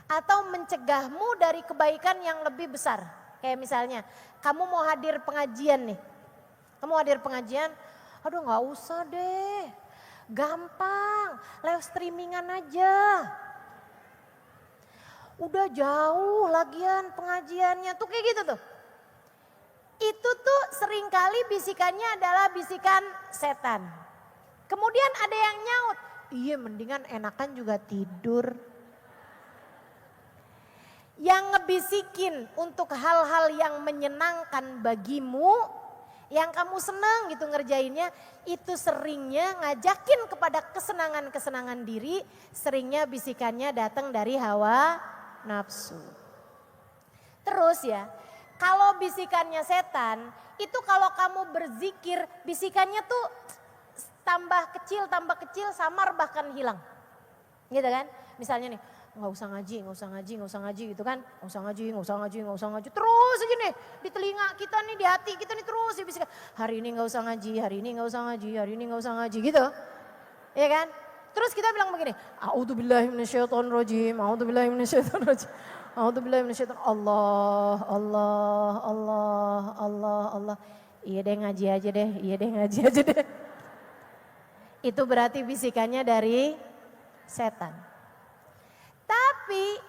Atau mencegahmu dari kebaikan yang lebih besar. Kayak misalnya, kamu mau hadir pengajian nih. Kamu hadir pengajian, aduh gak usah deh, gampang, lewat streamingan aja. Udah jauh lagian pengajiannya, tuh kayak gitu tuh. Itu tuh seringkali bisikannya adalah bisikan setan. Kemudian ada yang nyaut, iya mendingan enakan juga tidur. Yang ngebisikin untuk hal-hal yang menyenangkan bagimu, yang kamu senang gitu ngerjainnya, itu seringnya ngajakin kepada kesenangan-kesenangan diri, seringnya bisikannya datang dari hawa nafsu. Terus ya, kalau bisikannya setan, itu kalau kamu berzikir, bisikannya tuh tambah kecil, samar bahkan hilang. Gitu kan? Misalnya nih, nggak usah ngaji gitu kan. Nggak usah ngaji. Terus aja nih di telinga kita nih, di hati kita nih terus dibisikkan. Hari ini nggak usah ngaji, hari ini nggak usah ngaji, hari ini nggak usah ngaji gitu. Iya kan? Terus kita bilang begini, a'udzubillahi minasyaitonirrajim, a'udzubillahi minasyaitonirrajim. A'udzubillahi minasyaiton. Allah. Iya deh ngaji aja deh. Itu berarti bisikannya dari setan. Tapi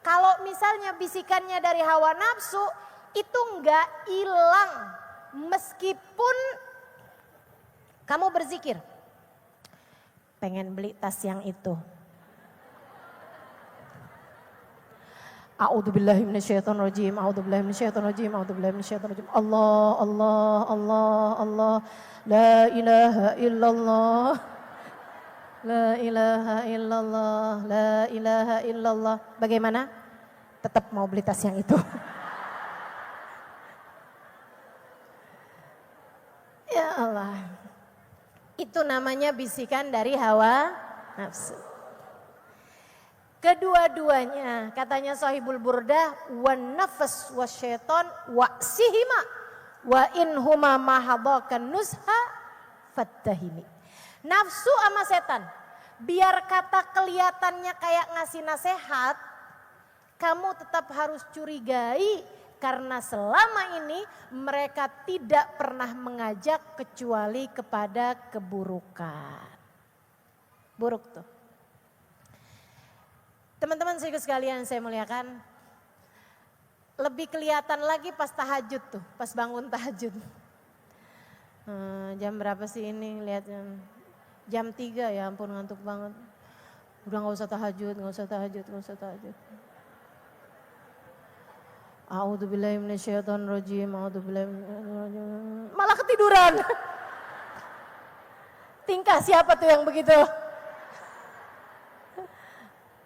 kalau misalnya bisikannya dari hawa nafsu, itu enggak hilang meskipun kamu berzikir. Pengen beli tas yang itu. A'udzubillahi minasyaitonirrajim. Allah. La ilaha illallah. La ilaha illallah. Bagaimana? Tetap mau beli tas yang itu. Ya Allah. Itu namanya bisikan dari hawa nafsu. Kedua-duanya katanya Sahibul Burdah, wan nafas wasyaiton wa sihima wa in huma mahadakan nusha fattahimi. Nafsu sama setan, biar kata kelihatannya kayak ngasih nasihat, kamu tetap harus curigai karena selama ini mereka tidak pernah mengajak kecuali kepada keburukan. Buruk tuh. Teman-teman sekalian saya muliakan, lebih kelihatan lagi pas tahajud tuh, pas bangun tahajud. Jam berapa sih ini lihat jam 3 ya ampun ngantuk banget. Udah gak usah tahajud. A'udzubillahi minasyaitonirrajim. Malah ketiduran. Tingkah siapa tuh yang begitu?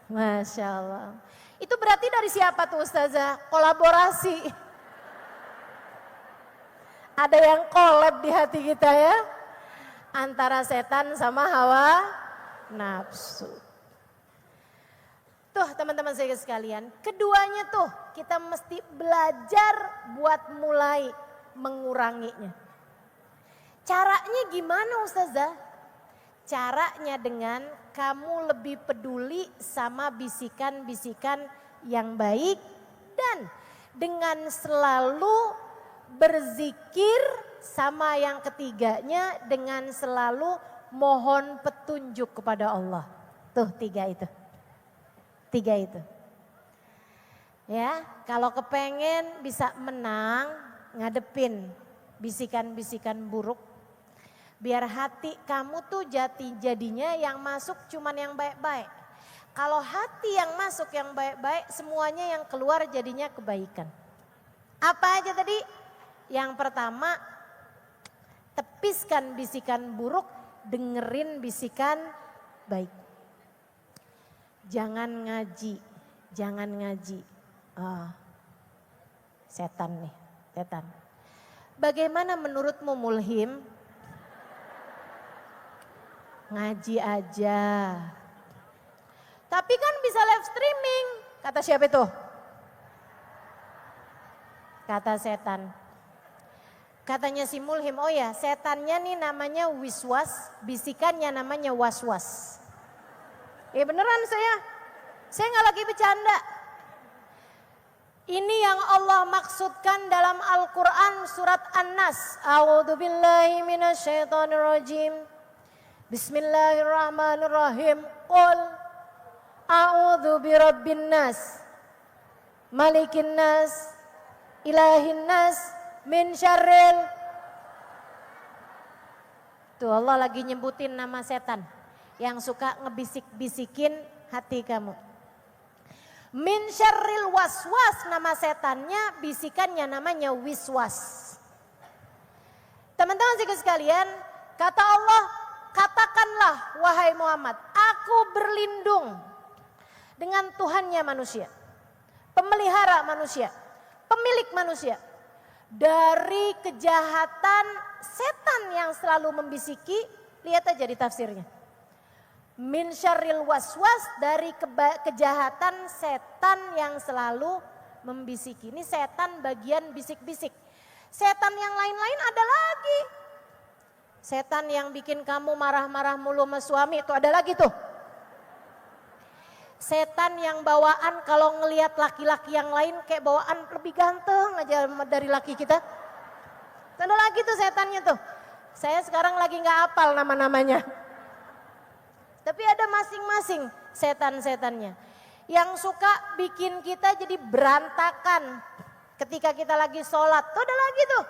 Masya Allah. Itu berarti dari siapa tuh Ustazah? Kolaborasi. Ada yang collab di hati kita ya. antara setan sama hawa nafsu. Tuh teman-teman saya sekalian, keduanya tuh kita mesti belajar buat mulai menguranginya. Caranya gimana Ustazah? Caranya dengan kamu lebih peduli sama bisikan-bisikan yang baik dan dengan selalu berzikir sama yang ketiganya dengan selalu mohon petunjuk kepada Allah. Tuh tiga itu. Ya, kalau kepengen bisa menang ngadepin bisikan-bisikan buruk. Biar hati kamu tuh jadinya yang masuk cuman yang baik-baik. Kalau hati yang masuk yang baik-baik, semuanya yang keluar jadinya kebaikan. Apa aja tadi? Yang pertama, tepiskan bisikan buruk, dengerin bisikan baik. Jangan ngaji. Setan nih, setan. Bagaimana menurutmu Mulhim? Ngaji aja. Tapi kan bisa live streaming. Kata siapa itu? Kata setan. Katanya si Mulhim, oh ya setannya nih namanya wiswas, bisikannya namanya waswas. Beneran saya nggak lagi bercanda. Ini yang Allah maksudkan dalam Al-Quran surat An-Nas. A'udzubillahi minasyaitonirrajim. Bismillahirrahmanirrahim. Qul a'udzu birabbin nas, malikin nas, ilahin nas, min syarril. Tuh Allah lagi nyebutin nama setan yang suka ngebisik-bisikin hati kamu. Min syarril waswas, nama setannya, bisikannya namanya wiswas. Teman-teman sekalian, kata Allah, katakanlah wahai Muhammad, aku berlindung dengan Tuhannya manusia, pemelihara manusia, pemilik manusia, dari kejahatan setan yang selalu membisiki. Lihat aja di tafsirnya. Min syarril waswas, dari kejahatan setan yang selalu membisiki. Ini setan bagian bisik-bisik. Setan yang lain-lain ada lagi. Setan yang bikin kamu marah-marah mulu sama suami itu ada lagi tuh. Setan yang bawaan kalau ngelihat laki-laki yang lain kayak bawaan lebih ganteng aja dari laki kita. Ada lagi tuh setannya tuh. Saya sekarang lagi gak hafal nama-namanya. Tapi ada masing-masing setan-setannya. Yang suka bikin kita jadi berantakan ketika kita lagi sholat. Tuh ada lagi tuh.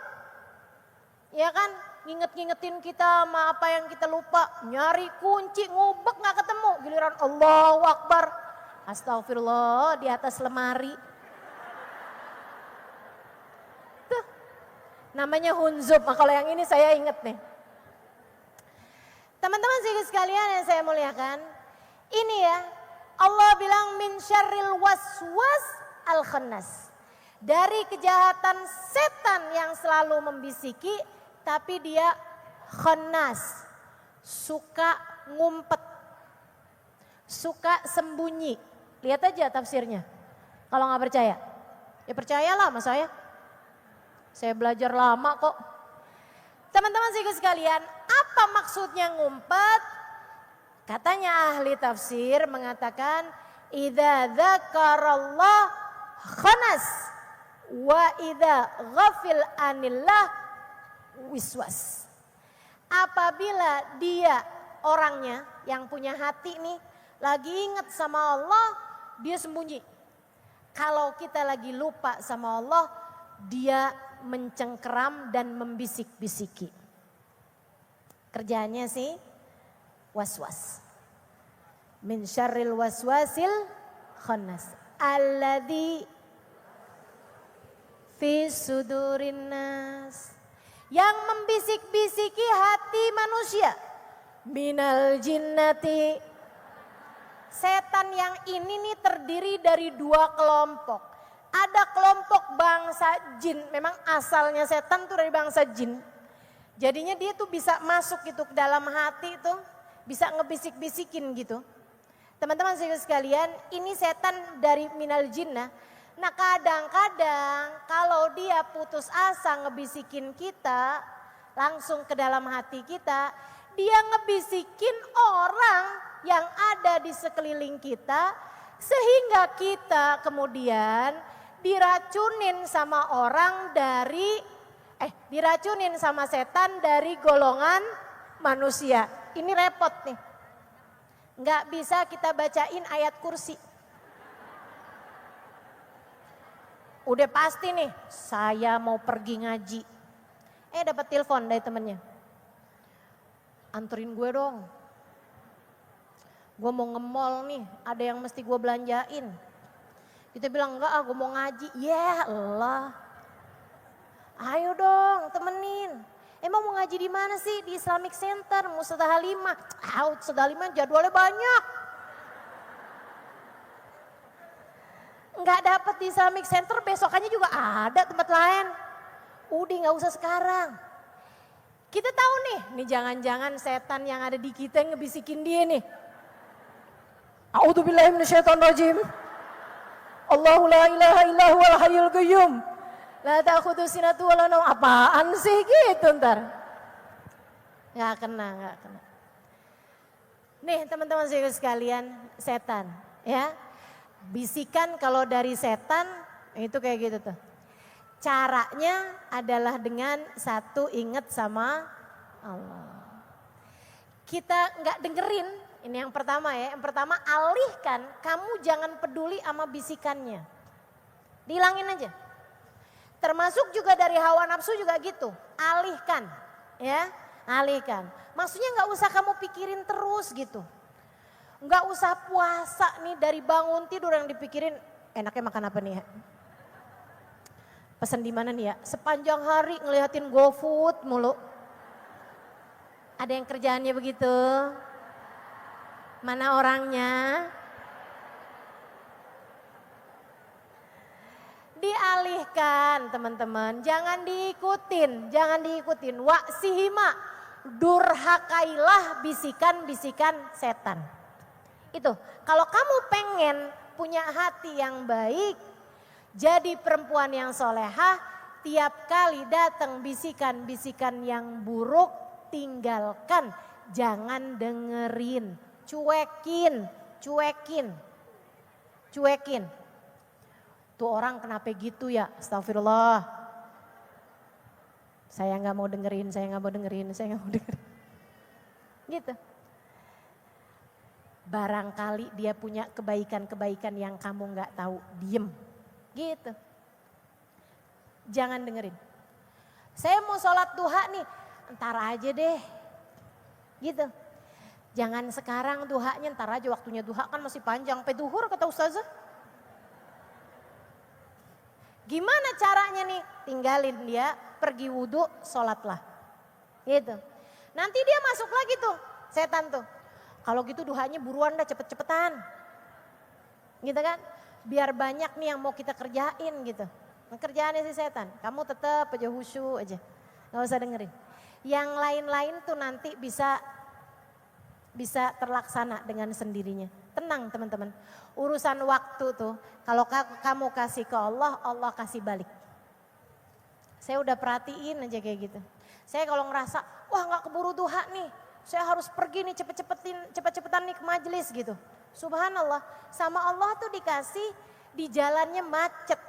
Ya kan? Ngingetin kita sama apa yang kita lupa. Nyari kunci, ngubek gak ketemu. Giliran Allahu Akbar. Astagfirullah di atas lemari. Tuh. Namanya hunzub. Nah, kalau yang ini saya inget nih. Teman-teman sekalian yang saya muliakan. Ini ya. Allah bilang min syarril waswas al khannas. Dari kejahatan setan yang selalu membisiki. Tapi dia khannas. Suka ngumpet. Suka sembunyi. Lihat aja tafsirnya. Kalau gak percaya. Ya percayalah sama saya. Saya belajar lama kok. Teman-teman sekalian, apa maksudnya ngumpet? Katanya ahli tafsir mengatakan, idza dzakarallah khanas wa idza ghafil anillah wiswas. Apabila dia orangnya yang punya hati nih lagi ingat sama Allah, dia sembunyi. Kalau kita lagi lupa sama Allah, dia mencengkeram dan membisik-bisiki. Kerjaannya sih waswas. Min syarril waswasil khannas alladzi fi sudurin nas, yang membisik-bisiki hati manusia. Minal jinnati. Setan yang ini nih terdiri dari dua kelompok. Ada kelompok bangsa jin, memang asalnya setan tuh dari bangsa jin. Jadinya dia tuh bisa masuk gitu ke dalam hati tuh, bisa ngebisik-bisikin gitu. Teman-teman sekalian, ini setan dari minal jinnah. Nah kadang-kadang kalau dia putus asa ngebisikin kita, langsung ke dalam hati kita, dia ngebisikin orang yang ada di sekeliling kita, sehingga kita kemudian diracunin sama orang diracunin sama setan dari golongan manusia. Ini repot nih. Nggak bisa kita bacain ayat kursi. Udah pasti nih, saya mau pergi ngaji. Dapat telepon dari temennya. Anterin gue dong. Gue mau nge-mall nih, ada yang mesti gue belanjain. Kita bilang enggak, gue mau ngaji. Ya Allah. Ayo dong temenin. Emang mau ngaji di mana sih? Di Islamic Center, Mustafa Halimah. Mustafa Halimah jadwalnya banyak. Enggak dapat di Islamic Center, besokannya juga ada tempat lain. Udah nggak usah sekarang. Kita tahu nih jangan-jangan setan yang ada di kita yang ngebisikin dia nih. A'udzubillahi minasyaitonirrajim. Allahu la ilaha illa huwal hayyul qayyum. La ta'khudhu sinatu wala naum. Apaan sih gitu ntar? Nggak kena. Nih teman-teman sekalian, setan ya. Bisikan kalau dari setan itu kayak gitu tuh. Caranya adalah dengan satu, ingat sama Allah. Kita nggak dengerin, ini yang pertama ya. Yang pertama alihkan, kamu jangan peduli sama bisikannya. Dihilangin aja. Termasuk juga dari hawa nafsu juga gitu, alihkan ya, alihkan. Maksudnya nggak usah kamu pikirin terus gitu. Nggak usah puasa nih dari bangun tidur yang dipikirin enaknya makan apa nih ya. Pesan di mana nih ya, sepanjang hari ngeliatin GoFood mulu. Ada yang kerjaannya begitu? Mana orangnya? Dialihkan teman-teman, jangan diikutin. Waksihima, durhakailah bisikan-bisikan setan. Itu, kalau kamu pengen punya hati yang baik, jadi perempuan yang solehah, tiap kali datang bisikan-bisikan yang buruk, tinggalkan, jangan dengerin, cuekin. Tuh orang kenapa gitu ya, astagfirullah. Saya nggak mau dengerin. Gitu. Barangkali dia punya kebaikan-kebaikan yang kamu nggak tahu, diem. Gitu. Jangan dengerin. Saya mau sholat duha nih, entar aja deh. Gitu. Jangan sekarang duhanya, entar aja, waktunya duha kan masih panjang. Sampai duhur kata ustazah. Gimana caranya nih? Tinggalin dia, pergi wudhu, sholatlah. Gitu. Nanti dia masuk lagi tuh, setan tuh. Kalau gitu duhanya buruan dah, cepet-cepetan. Gitu kan? Biar banyak nih yang mau kita kerjain gitu. Kerjaannya si setan, kamu tetap aja khusyuk aja. Gak usah dengerin. Yang lain-lain tuh nanti bisa terlaksana dengan sendirinya. Tenang teman-teman. Urusan waktu tuh, kalau kamu kasih ke Allah, Allah kasih balik. Saya udah perhatiin aja kayak gitu. Saya kalau ngerasa, wah gak keburu duha nih, saya harus pergi nih cepet-cepetan nih ke majelis gitu. Subhanallah, sama Allah tuh dikasih di jalannya macet.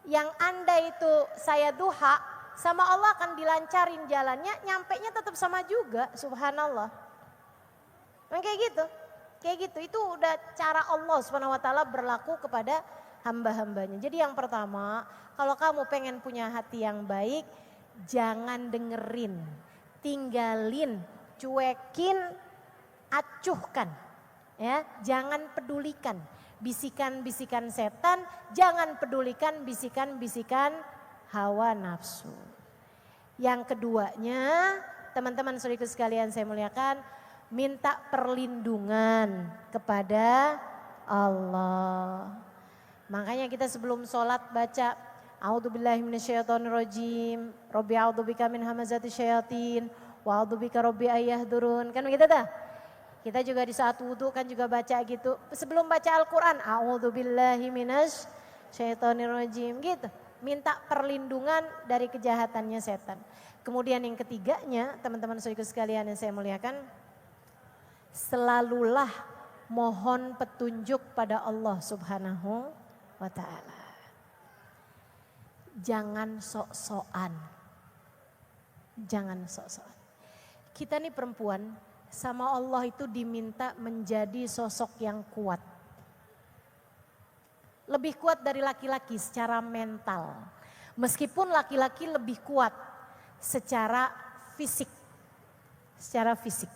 Yang andai itu saya duha, sama Allah akan dilancarin jalannya, nyampenya tetap sama juga, subhanallah. Kayak gitu, itu udah cara Allah SWT berlaku kepada hamba-hambanya. Jadi yang pertama, kalau kamu pengen punya hati yang baik, jangan dengerin, tinggalin, cuekin, acuhkan. Ya, jangan pedulikan bisikan-bisikan setan, jangan pedulikan bisikan-bisikan hawa nafsu. Yang keduanya, teman-teman saudaraku sekalian saya muliakan, minta perlindungan kepada Allah. Makanya kita sebelum sholat baca A'udzubillahi minasyaitonirrajim. Rabbi a'udzubika min hamazati syayatin. Wa a'udzubika rabbi ayyahdurun. Kan begitu dah? Kita juga di saat wudhu kan juga baca gitu. Sebelum baca Al-Quran. A'udzubillahi minasyaitonirrajim. Gitu. Minta perlindungan dari kejahatannya setan. Kemudian yang ketiganya, teman-teman saudara sekalian yang saya muliakan. Selalulah mohon petunjuk pada Allah Subhanahu wa ta'ala. Jangan sok-sokan. Jangan sok-sokan. Kita nih perempuan sama Allah itu diminta menjadi sosok yang kuat. Lebih kuat dari laki-laki secara mental. Meskipun laki-laki lebih kuat secara fisik. Secara fisik.